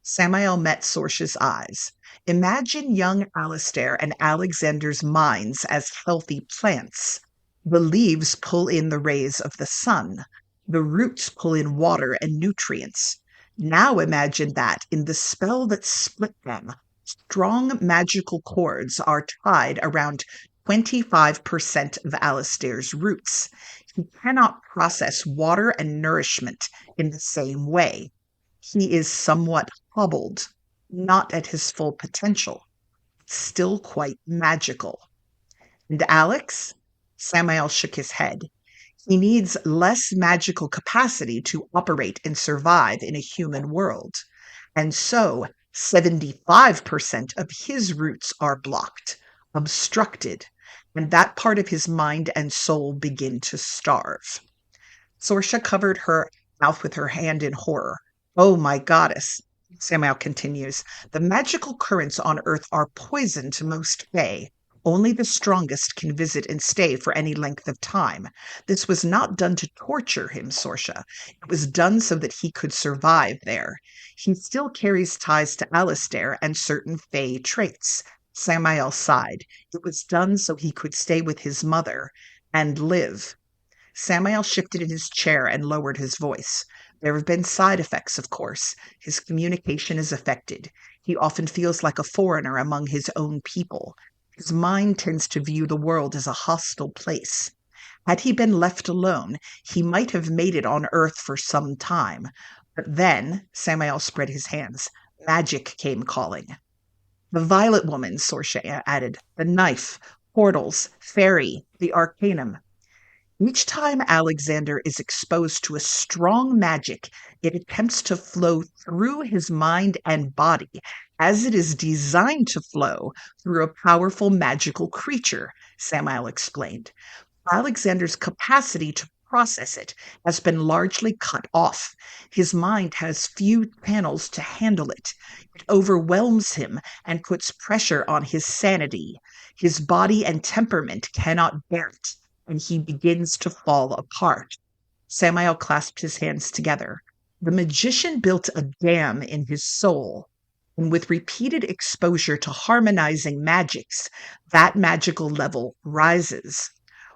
Samael met Sorcia's eyes. Imagine young Alistair and Alexander's minds as healthy plants. The leaves pull in the rays of the sun. The roots pull in water and nutrients. Now imagine that in the spell that split them, strong magical cords are tied around 25% of Alistair's roots. He cannot process water and nourishment in the same way. He is somewhat hobbled, not at his full potential, still quite magical. And Alex? Samael shook his head. He needs less magical capacity to operate and survive in a human world. And so 75% of his roots are blocked, obstructed, and that part of his mind and soul begin to starve. Sorsha covered her mouth with her hand in horror. Oh, my goddess, Samael continues, the magical currents on Earth are poison to most Fae. Only the strongest can visit and stay for any length of time. This was not done to torture him, Sorsha. It was done so that he could survive there. He still carries ties to Alistair and certain Fae traits. Samael sighed. It was done so he could stay with his mother and live. Samael shifted in his chair and lowered his voice. There have been side effects, of course. His communication is affected. He often feels like a foreigner among his own people. His mind tends to view the world as a hostile place. Had he been left alone, he might have made it on Earth for some time. But then, Samael spread his hands, magic came calling. The Violet Woman, Sorsha added, the knife, portals, fairy, the arcanum. Each time Alexander is exposed to a strong magic, it attempts to flow through his mind and body as it is designed to flow through a powerful magical creature, Samael explained. Alexander's capacity to process it has been largely cut off. His mind has few channels to handle it. It overwhelms him and puts pressure on his sanity. His body and temperament cannot bear it, and he begins to fall apart. Samael clasped his hands together. The magician built a dam in his soul, and with repeated exposure to harmonizing magics, that magical level rises.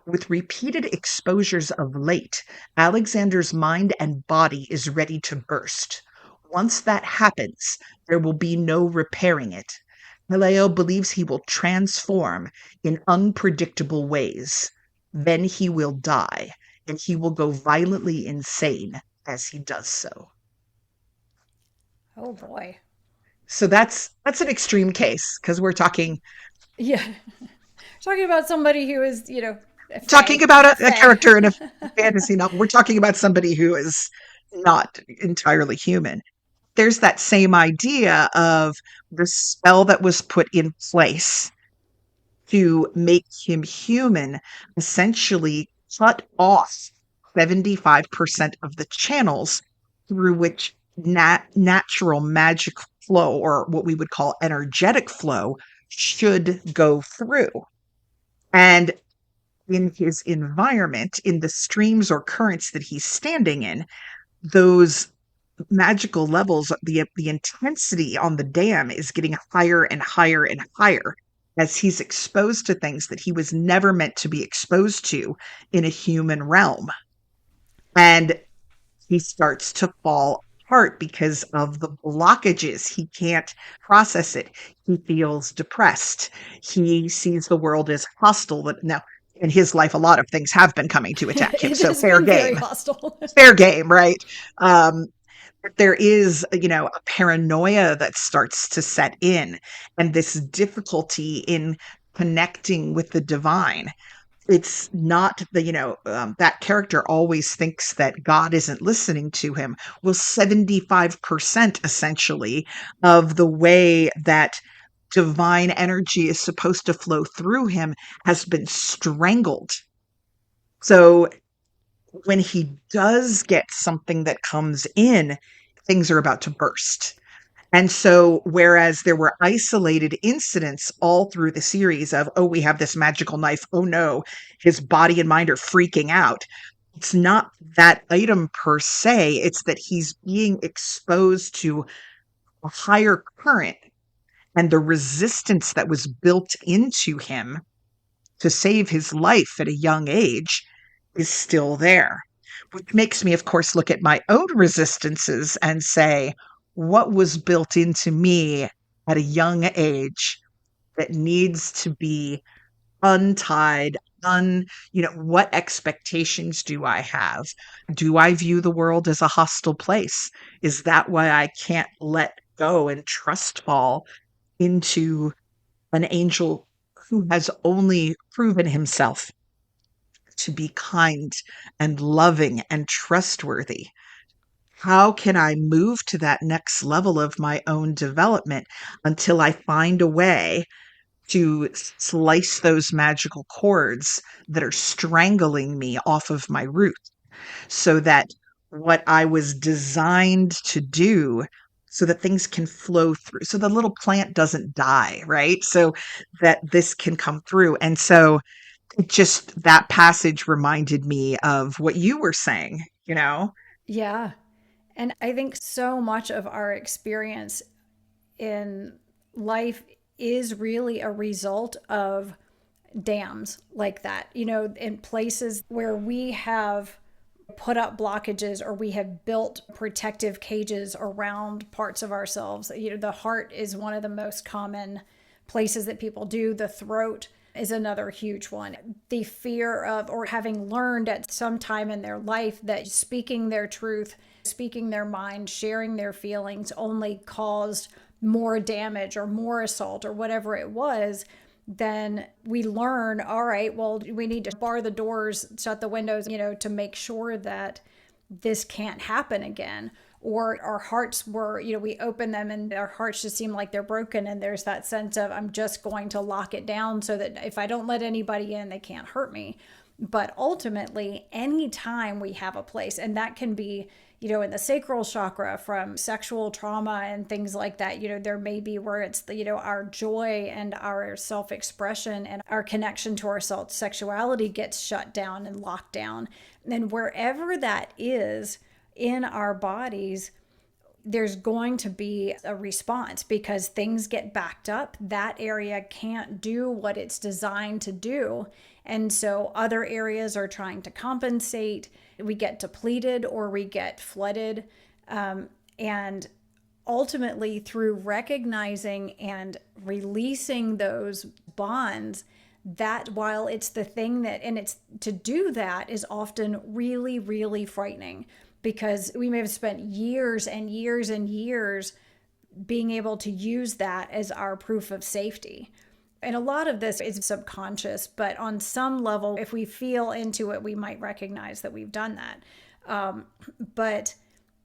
With repeated exposures of late, Alexander's mind and body is ready to burst. Once that happens, there will be no repairing it. Hileo believes he will transform in unpredictable ways. Then he will die, and he will go violently insane as he does so. Oh boy. So that's an extreme case because we're Yeah. Talking about somebody who is, a talking fae. about a Fae. character in a fantasy novel. We're talking about somebody who is not entirely human. There's that same idea of the spell that was put in place to make him human essentially cut off 75% of the channels through which natural magic flow, or what we would call energetic flow, should go through. And in his environment, in the streams or currents that he's standing in, those magical levels, the intensity on the dam is getting higher and higher and higher as he's exposed to things that he was never meant to be exposed to in a human realm. And he starts to fall apart because of the blockages. He can't process it. He feels depressed. He sees the world as hostile. Now, in his life, a lot of things have been coming to attack him. It So has been very hostile. fair game, right? Um, there is, a paranoia that starts to set in, and this difficulty in connecting with the divine. It's not that character always thinks that God isn't listening to him. Well, 75% essentially of the way that divine energy is supposed to flow through him has been strangled. So when he does get something that comes in, things are about to burst. And so, whereas there were isolated incidents all through the series of, oh, we have this magical knife. Oh no, his body and mind are freaking out. It's not that item per se, it's that he's being exposed to a higher current, and the resistance that was built into him to save his life at a young age is still there. Which makes me, of course, look at my own resistances and say, what was built into me at a young age that needs to be untied? What expectations do I have? Do I view the world as a hostile place? Is that why I can't let go and trust fall into an angel who has only proven himself to be kind and loving and trustworthy? How can I move to that next level of my own development until I find a way to slice those magical cords that are strangling me off of my root, so that what I was designed to do, so that things can flow through, so the little plant doesn't die, right? So that this can come through. And so it just, that passage reminded me of what you were saying. Yeah. And I think so much of our experience in life is really a result of dams like that, in places where we have put up blockages or we have built protective cages around parts of ourselves. The heart is one of the most common places that people do. The throat is another huge one. The fear of, or having learned at some time in their life that speaking their truth, speaking their mind, sharing their feelings only caused more damage or more assault or whatever it was. Then we learn, all right, well, we need to bar the doors, shut the windows, to make sure that this can't happen again. Or our hearts were, we open them and our hearts just seem like they're broken. And there's that sense of, I'm just going to lock it down so that if I don't let anybody in, they can't hurt me. But ultimately, anytime we have a place, and that can be, in the sacral chakra from sexual trauma and things like that, there may be where it's our joy and our self-expression and our connection to our sexuality gets shut down and locked down. And wherever that is in our bodies, there's going to be a response because things get backed up. That area can't do what it's designed to do. And so other areas are trying to compensate. We get depleted or we get flooded. And ultimately, through recognizing and releasing those bonds, that while it's the thing that, and it's to do that is often really, really frightening because we may have spent years and years and years being able to use that as our proof of safety. And a lot of this is subconscious, but on some level, if we feel into it, we might recognize that we've done that. But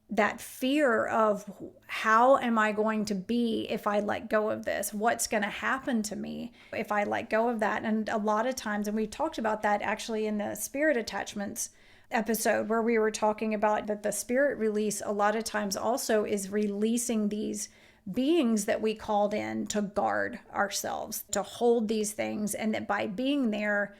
that fear of how am I going to be if I let go of this? What's going to happen to me if I let go of that? And a lot of times, and we talked about that actually in the spirit attachments episode where we were talking about that the spirit release a lot of times also is releasing these beings that we called in to guard ourselves, to hold these things, and that by being there,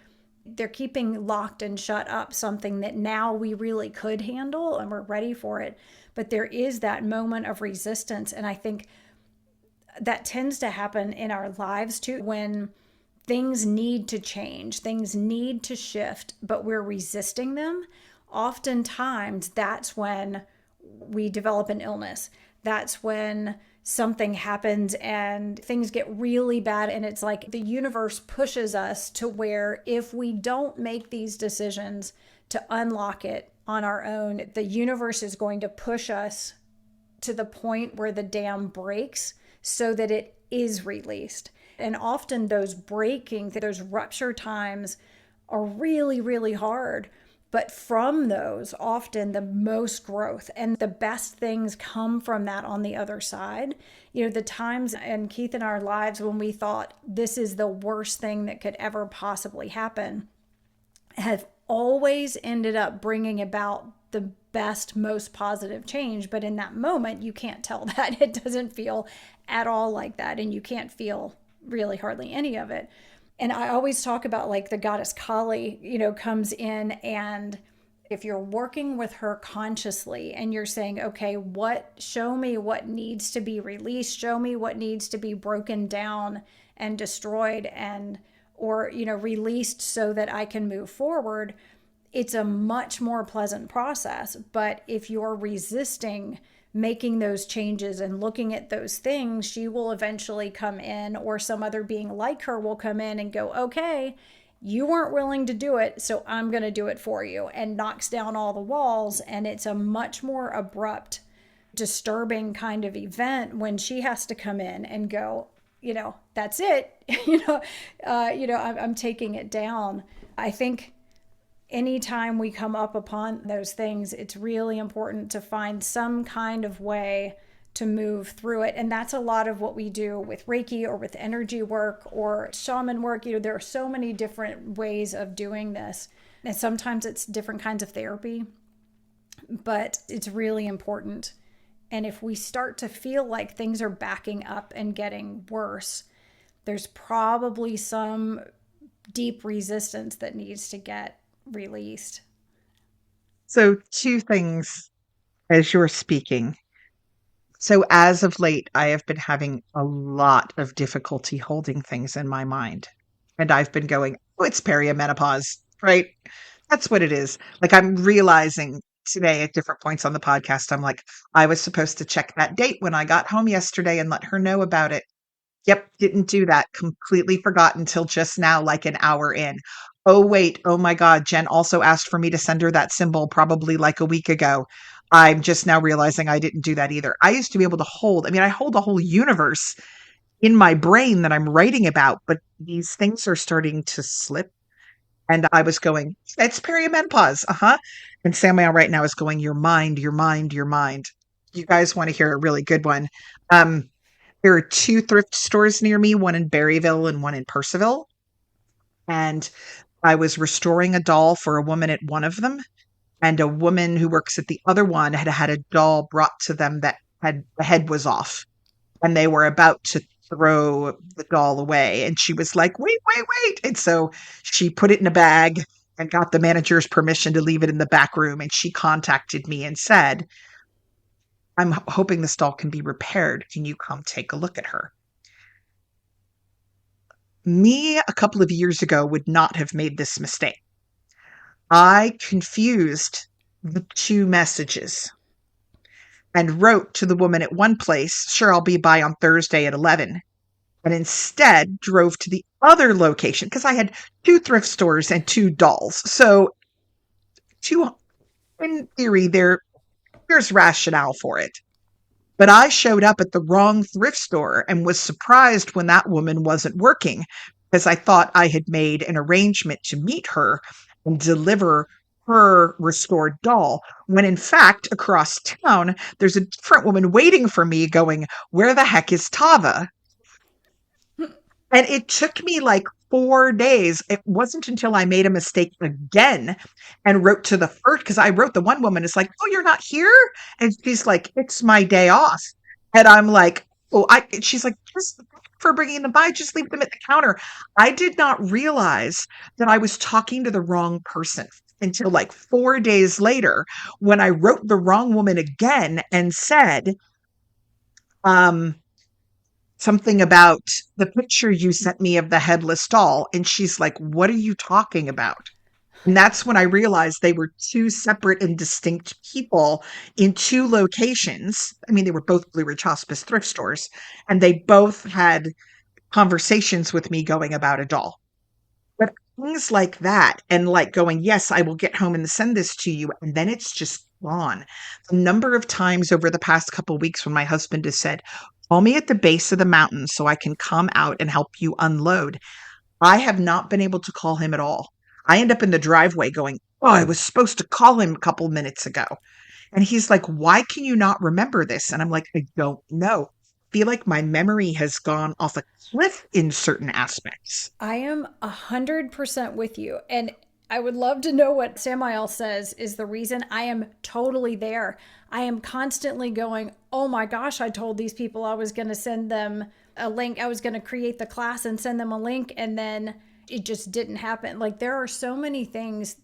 they're keeping locked and shut up something that now we really could handle and we're ready for it. But there is that moment of resistance. And I think that tends to happen in our lives too, when things need to change, things need to shift, but we're resisting them. Oftentimes, that's when we develop an illness. That's when something happens and things get really bad. And it's like the universe pushes us to where if we don't make these decisions to unlock it on our own, the universe is going to push us to the point where the dam breaks so that it is released. And often those breaking, those rupture times are really, really hard. But from those, often the most growth and the best things come from that on the other side. You know, the times in Keith and our lives when we thought this is the worst thing that could ever possibly happen have always ended up bringing about the best, most positive change. But in that moment, you can't tell that. It doesn't feel at all like that. And you can't feel really hardly any of it. And I always talk about like the goddess Kali, you know, comes in, and if you're working with her consciously and you're saying, okay, show me what needs to be released, show me what needs to be broken down and destroyed and, or, you know, released so that I can move forward, it's a much more pleasant process. But if you're resisting making those changes and looking at those things, she will eventually come in, or some other being like her will come in and go, okay, you weren't willing to do it, so I'm going to do it for you, and knocks down all the walls. And it's a much more abrupt, disturbing kind of event when she has to come in and go, you know, that's it. I'm taking it down. I think anytime we come up upon those things, it's really important to find some kind of way to move through it. And that's a lot of what we do with Reiki or with energy work or shaman work. You know, there are so many different ways of doing this. And sometimes it's different kinds of therapy, but it's really important. And if we start to feel like things are backing up and getting worse, there's probably some deep resistance that needs to get released. So, two things as you're speaking. So, as of late, I have been having a lot of difficulty holding things in my mind. And I've been going, oh, it's perimenopause, right? That's what it is. Like, I'm realizing today at different points on the podcast, I'm like, I was supposed to check that date when I got home yesterday and let her know about it. Yep, didn't do that. Completely forgot until just now, like an hour in. Oh, wait. Oh my God. Jen also asked for me to send her that symbol probably like a week ago. I'm just now realizing I didn't do that either. I used to be able to I hold a whole universe in my brain that I'm writing about, but these things are starting to slip. And I was going, it's perimenopause. Uh-huh. And Samael right now is going, your mind, your mind, your mind. You guys want to hear a really good one. Um, there are two thrift stores near me, one in Berryville and one in Percival. And I was restoring a doll for a woman at one of them. And a woman who works at the other one had had a doll brought to them that had the head was off. And they were about to throw the doll away. And she was like, wait, wait, wait. And so she put it in a bag and got the manager's permission to leave it in the back room. And she contacted me and said, I'm hoping this doll can be repaired. Can you come take a look at her? Me a couple of years ago would not have made this mistake. I confused the two messages and wrote to the woman at one place, sure, I'll be by on Thursday at 11, and instead drove to the other location because I had two thrift stores and two dolls. So, in theory, there's rationale for it. But I showed up at the wrong thrift store and was surprised when that woman wasn't working because I thought I had made an arrangement to meet her and deliver her restored doll. When in fact, across town, there's a different woman waiting for me going, where the heck is Tava? And it took me like 4 days. It wasn't until I made a mistake again and wrote to the first, because I wrote the one woman, it's like, oh, you're not here? And she's like, it's my day off. And I'm like, she's like, just for bringing them by, just leave them at the counter. I did not realize that I was talking to the wrong person until like 4 days later when I wrote the wrong woman again and said, um, something about the picture you sent me of the headless doll. And she's like, what are you talking about? And that's when I realized they were two separate and distinct people in two locations. I mean, they were both Blue Ridge Hospice thrift stores, and they both had conversations with me going about a doll. But things like that, and like going, yes, I will get home and send this to you, and then it's just gone. The number of times over the past couple weeks when my husband has said, call me at the base of the mountain so I can come out and help you unload. I have not been able to call him at all. I end up in the driveway going, oh, I was supposed to call him a couple minutes ago. And he's like, why can you not remember this? And I'm like, I don't know. I feel like my memory has gone off a cliff in certain aspects. I am 100% with you. And I would love to know what Samael says is the reason I am totally there. I am constantly going, oh my gosh, I told these people I was going to send them a link. I was going to create the class and send them a link. And then it just didn't happen. Like, there are so many things.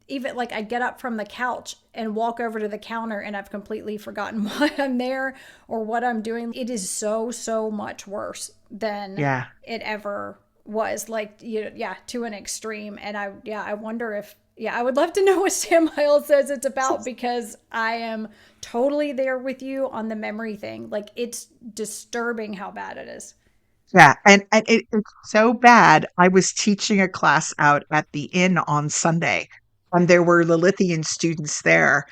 Even like I get up from the couch and walk over to the counter and I've completely forgotten why I'm there or what I'm doing. It is so, so much worse than Yeah. it ever was. Like, you know, yeah, to an extreme. And I wonder if, yeah, I would love to know what Sam Miles says it's about, because I am totally there with you on the memory thing. Like, it's disturbing how bad it is. Yeah, and it's so bad. I was teaching a class out at the inn on Sunday, and there were Lilithian students there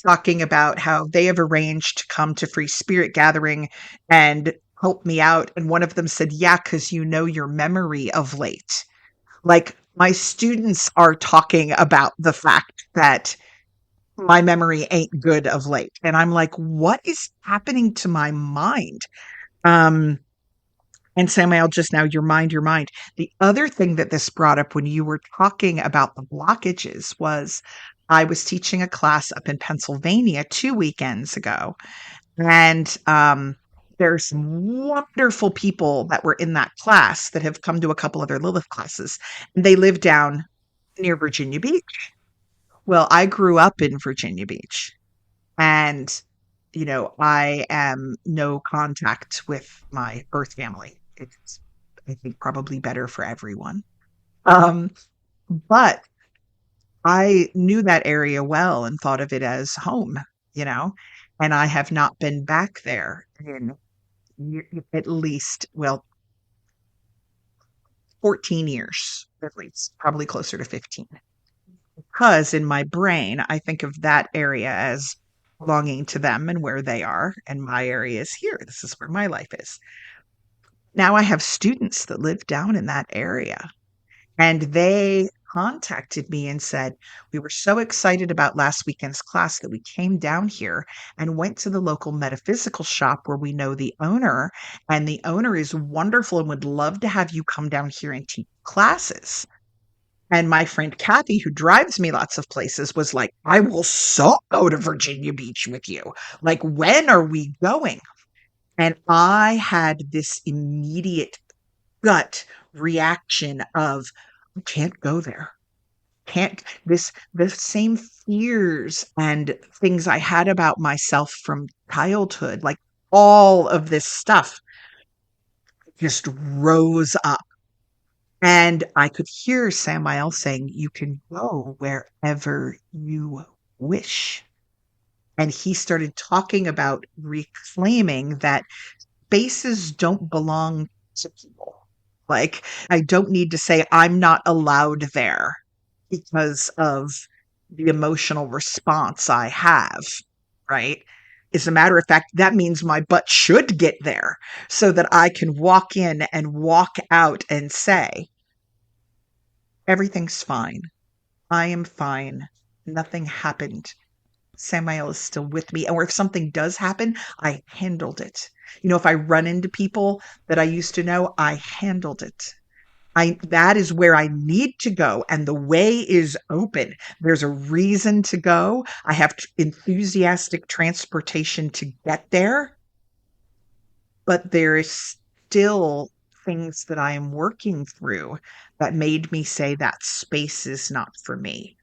talking about how they have arranged to come to Free Spirit Gathering and help me out. And one of them said, yeah, because you know your memory of late. Like, my students are talking about the fact that my memory ain't good of late. And I'm like, what is happening to my mind? Um, and Samael, just now, your mind. The other thing that this brought up when you were talking about the blockages was I was teaching a class up in Pennsylvania 2 weekends ago. And there's some wonderful people that were in that class that have come to a couple other Lilith classes. And they live down near Virginia Beach. Well, I grew up in Virginia Beach. And, I am no contact with my birth family. It's, I think, probably better for everyone. Um, but I knew that area well and thought of it as home, you know, and I have not been back there in at least, well, 14 years, at least, probably closer to 15. Because in my brain, I think of that area as belonging to them and where they are, and my area is here. This is where my life is. Now I have students that live down in that area, and they contacted me and said, we were so excited about last weekend's class that we came down here and went to the local metaphysical shop where we know the owner, and the owner is wonderful and would love to have you come down here and teach classes. And my friend Kathy, who drives me lots of places, was like, I will so go to Virginia Beach with you. Like, when are we going? And I had this immediate gut reaction of, I can't go there. Can't the same fears and things I had about myself from childhood, like all of this stuff just rose up. And I could hear Samael saying, you can go wherever you wish. And he started talking about reclaiming that spaces don't belong to people. Like, I don't need to say I'm not allowed there because of the emotional response I have, right? As a matter of fact, that means my butt should get there so that I can walk in and walk out and say, everything's fine. I am fine. Nothing happened. Samael is still with me. Or if something does happen, I handled it. If I run into people that I used to know, I handled it. That is where I need to go. And the way is open. There's a reason to go. I have enthusiastic transportation to get there, but there is still things that I am working through that made me say that space is not for me.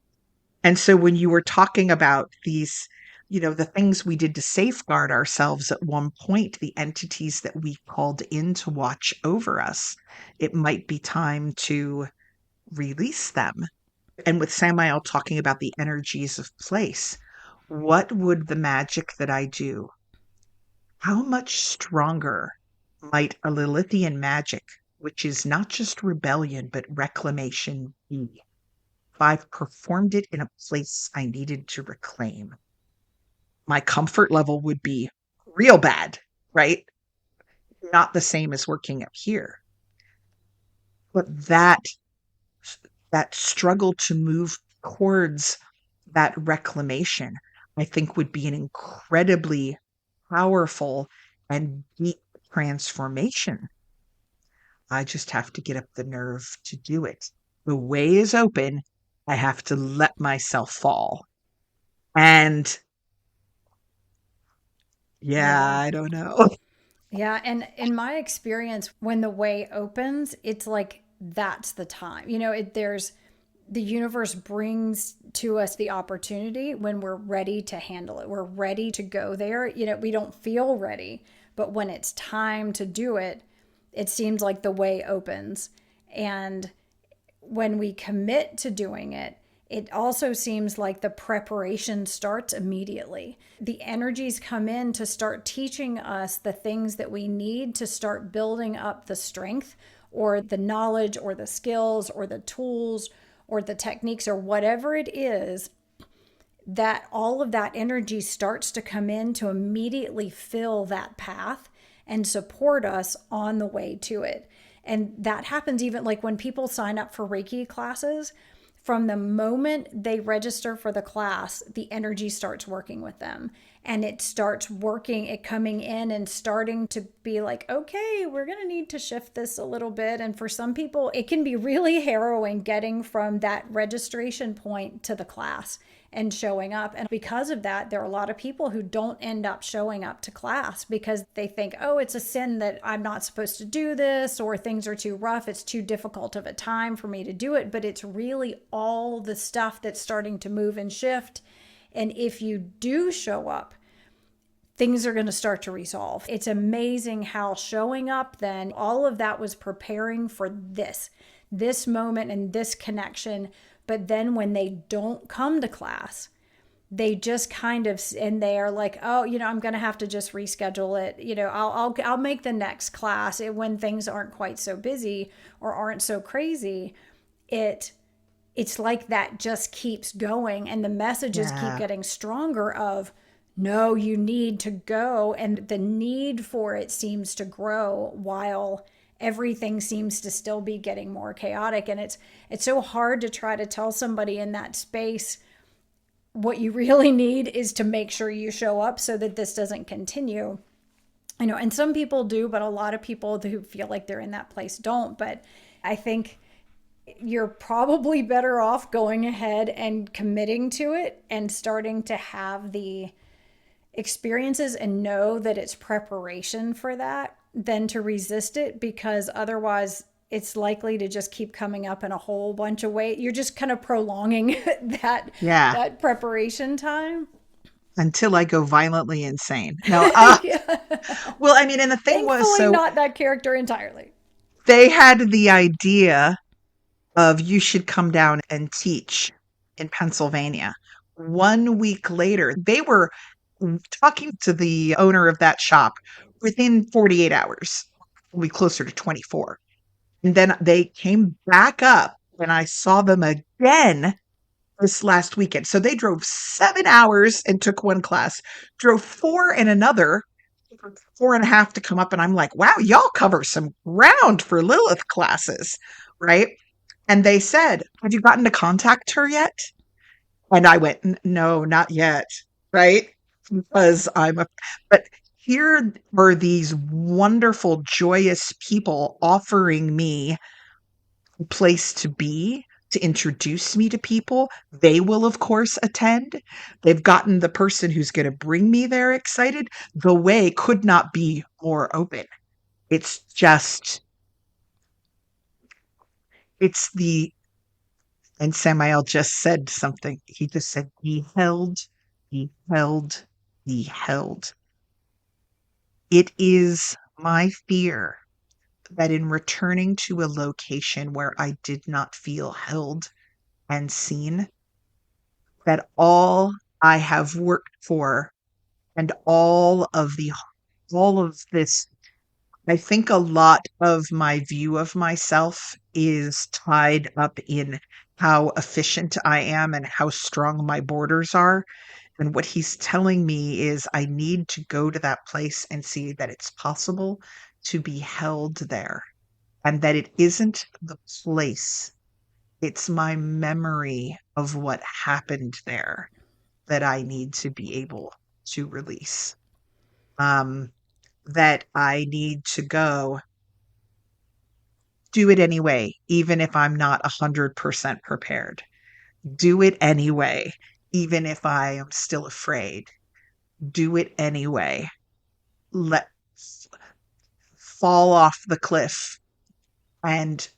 And so when you were talking about these, the things we did to safeguard ourselves at one point, the entities that we called in to watch over us, it might be time to release them And with Samael talking about the energies of place, what would the magic that I do, how much stronger might a Lilithian magic, which is not just rebellion, but reclamation, be? If I've performed it in a place I needed to reclaim, my comfort level would be real bad, right? Not the same as working up here. But that struggle to move towards that reclamation, I think would be an incredibly powerful and deep transformation. I just have to get up the nerve to do it. The way is open. I have to let myself fall. And yeah, Yeah. I don't know. Yeah, and in my experience, when the way opens, it's like that's the time. There's the universe brings to us the opportunity when we're ready to handle it. We're ready to go there. We don't feel ready, but when it's time to do it, it seems like the way opens. And when we commit to doing it, it also seems like the preparation starts immediately. The energies come in to start teaching us the things that we need to start building up the strength or the knowledge or the skills or the tools or the techniques or whatever it is, that all of that energy starts to come in to immediately fill that path and support us on the way to it. And that happens even like when people sign up for Reiki classes, from the moment they register for the class, the energy starts working with them and it starts working, it coming in and starting to be like, okay, we're going to need to shift this a little bit. And for some people, it can be really harrowing getting from that registration point to the class and showing up. And because of that, there are a lot of people who don't end up showing up to class because they think, oh, it's a sin that I'm not supposed to do this, or things are too rough. It's too difficult of a time for me to do it. But it's really all the stuff that's starting to move and shift. And if you do show up, things are going to start to resolve. It's amazing how showing up then, all of that was preparing for this moment and this connection. But then when they don't come to class, they just kind of, and they are like, oh, I'm going to have to just reschedule it. I'll make the next class when things aren't quite so busy or aren't so crazy. It's like that just keeps going, and the messages keep Yeah. getting stronger of, no, you need to go, and the need for it seems to grow while everything seems to still be getting more chaotic. And it's so hard to try to tell somebody in that space what you really need is to make sure you show up so that this doesn't continue. And some people do, but a lot of people who feel like they're in that place don't. But I think you're probably better off going ahead and committing to it and starting to have the experiences and know that it's preparation for that than to resist it, because otherwise it's likely to just keep coming up in a whole bunch of ways. You're just kind of prolonging that Yeah. that preparation time. Until I go violently insane. No, Yeah. well, I mean, and the thing was, Thankfully, so not that character entirely. they had the idea of you should come down and teach in Pennsylvania. 1 week later, they were talking to the owner of that shop within 48 hours, probably closer to 24. And then they came back up and I saw them again this last weekend. So they drove 7 hours and took one class, drove four in another, 4.5 to come up. And I'm like, wow, y'all cover some ground for Lilith classes, right? And they said, have you gotten to contact her yet? And I went, no, not yet, right? Because but here are these wonderful, joyous people offering me place to be, to introduce me to people. They will, of course, attend. They've gotten the person who's going to bring me there excited. The way could not be more open. It's just, it's the, and Samael just said something. He just said, he held, he held, he held. It is my fear that in returning to a location where I did not feel held, and seen, that all I have worked for and all of this, I think a lot of my view of myself is tied up in how efficient I am and how strong my borders are. And what he's telling me is I need to go to that place and see that it's possible to be held there, and that it isn't the place, it's my memory of what happened there that I need to be able to release. Um, that I need to go do it anyway, even if I'm not 100% prepared. Do it anyway, even if I am still afraid. Do it anyway. Let fall off the cliff and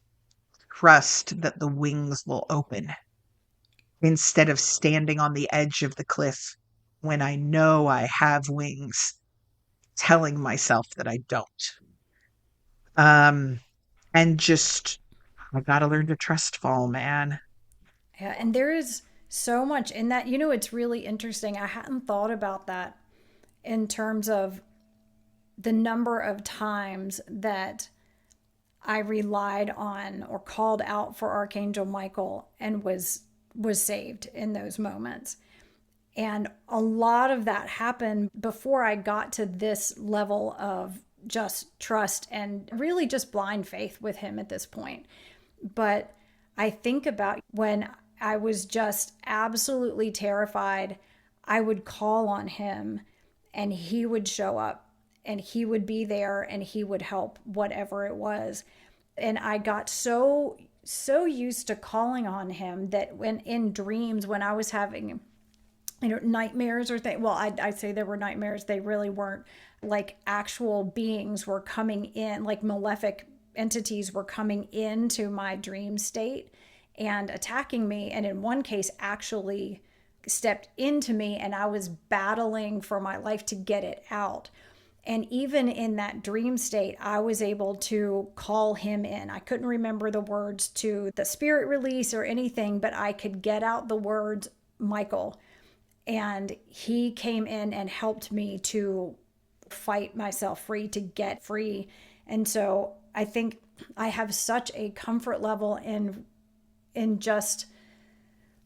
trust that the wings will open instead of standing on the edge of the cliff when I know I have wings, telling myself that I don't. Um, and just, I gotta learn to trust fall, man. Yeah, and there is so much in that. It's really interesting. I hadn't thought about that in terms of the number of times that I relied on or called out for Archangel Michael and was saved in those moments. And a lot of that happened before I got to this level of just trust and really just blind faith with him at this point. But I think about when I was just absolutely terrified, I would call on him and he would show up and he would be there and he would help whatever it was. And I got so used to calling on him that when in dreams, when I was having nightmares or things, well, I'd say there were nightmares, they really weren't, like actual beings were coming in, like malefic entities were coming into my dream state and attacking me, and in one case actually stepped into me, and I was battling for my life to get it out. And even in that dream state, I was able to call him in. I couldn't remember the words to the spirit release or anything, but I could get out the words Michael. And he came in and helped me to fight myself free, to get free. And so I think I have such a comfort level in just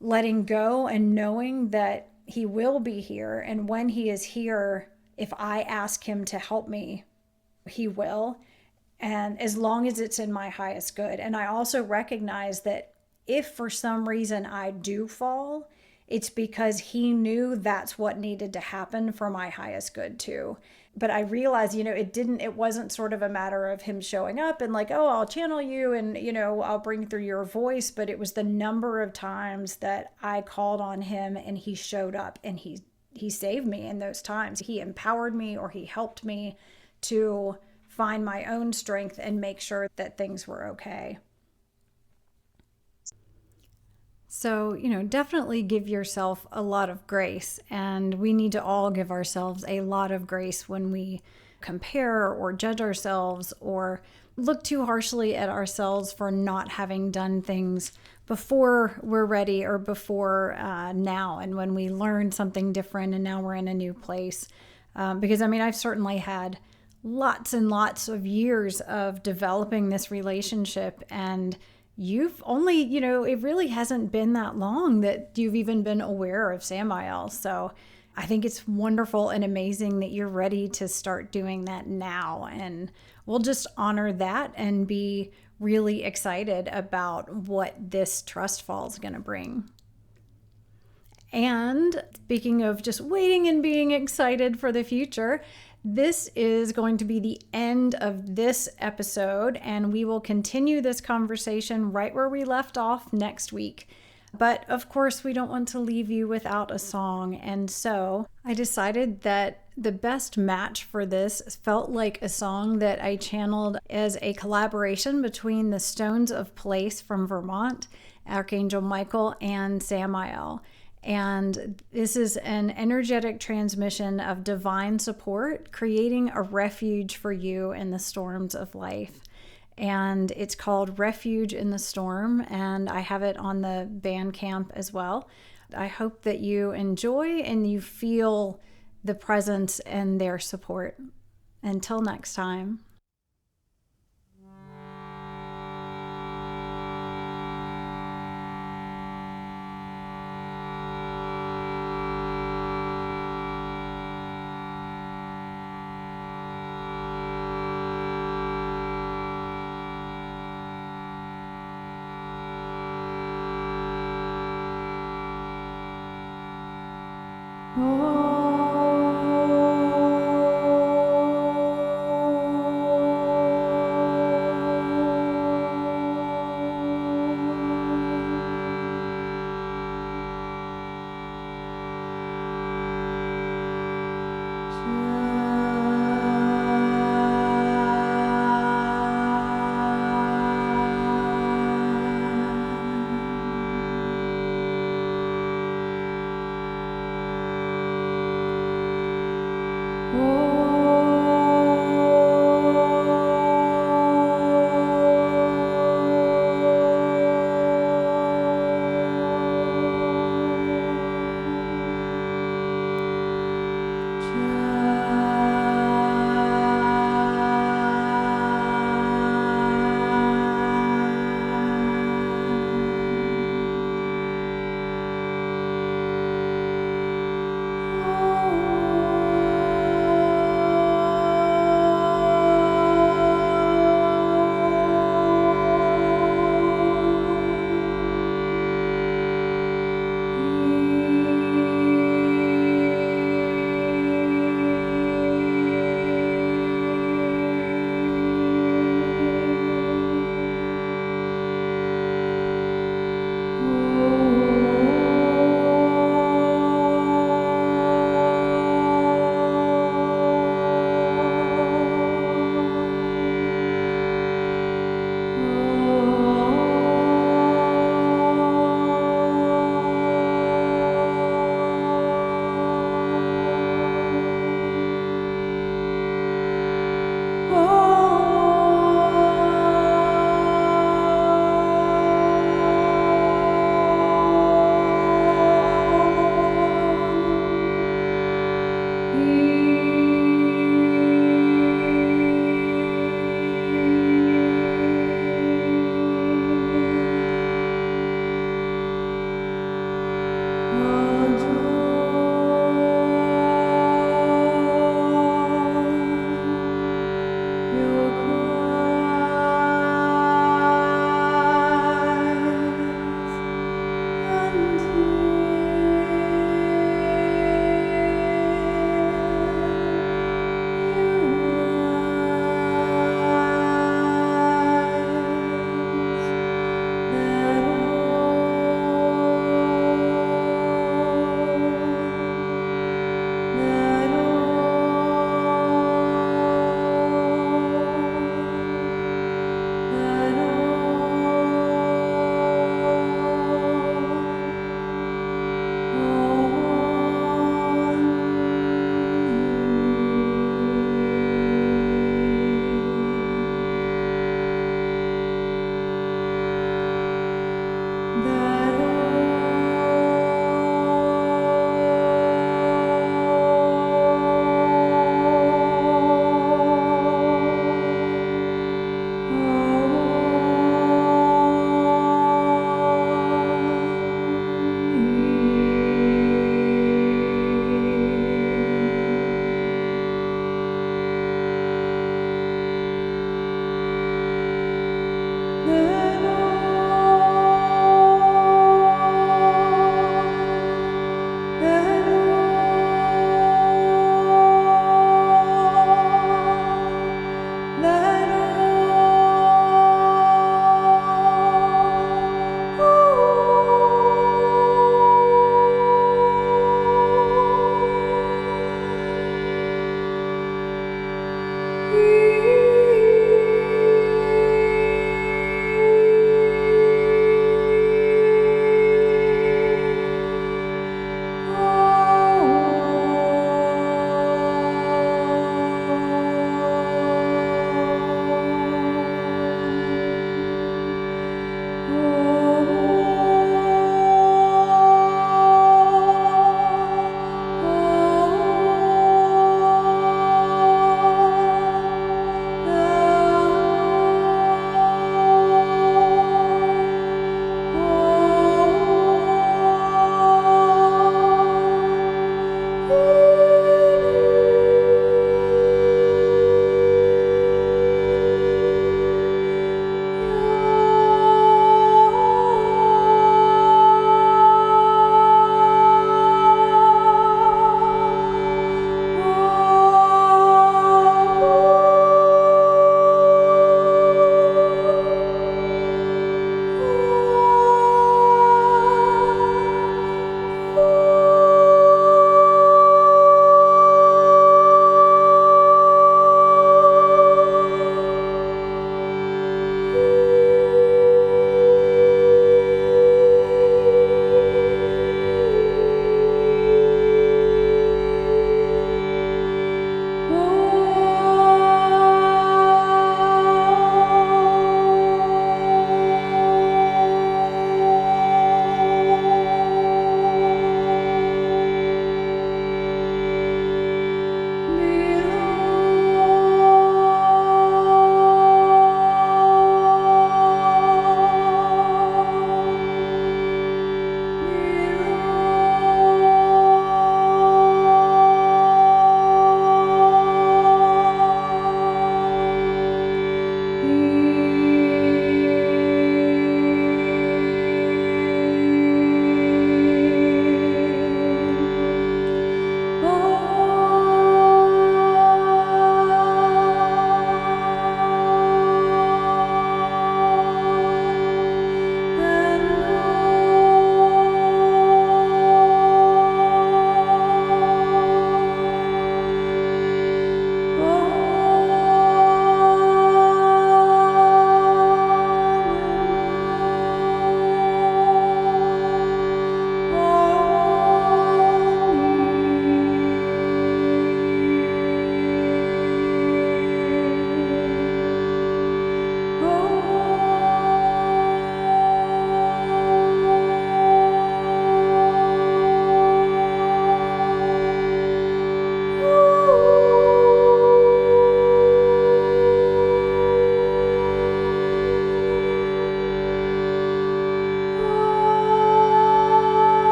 letting go and knowing that he will be here. And when he is here, if I ask him to help me, he will. And as long as it's in my highest good. And I also recognize that if for some reason I do fall, it's because he knew that's what needed to happen for my highest good too. But I realized, it wasn't sort of a matter of him showing up and like, oh, I'll channel you and, I'll bring through your voice. But it was the number of times that I called on him and he showed up and he saved me in those times. He empowered me, or he helped me to find my own strength and make sure that things were okay. So, definitely give yourself a lot of grace. And we need to all give ourselves a lot of grace when we compare or judge ourselves or look too harshly at ourselves for not having done things before we're ready or before now. And when we learn something different and now we're in a new place. Because I've certainly had lots and lots of years of developing this relationship, and you've only, it really hasn't been that long that you've even been aware of Samael. So I think it's wonderful and amazing that you're ready to start doing that now. And we'll just honor that and be really excited about what this trust fall is going to bring. And speaking of just waiting and being excited for the future, this is going to be the end of this episode, and we will continue this conversation right where we left off next week. But of course, we don't want to leave you without a song, and so I decided that the best match for this felt like a song that I channeled as a collaboration between the Stones of Place from Vermont, Archangel Michael, and Samael. And this is an energetic transmission of divine support, creating a refuge for you in the storms of life. and it's called Refuge in the Storm, and I have it on the Bandcamp as well. I hope that you enjoy and you feel the presence and their support. Until next time.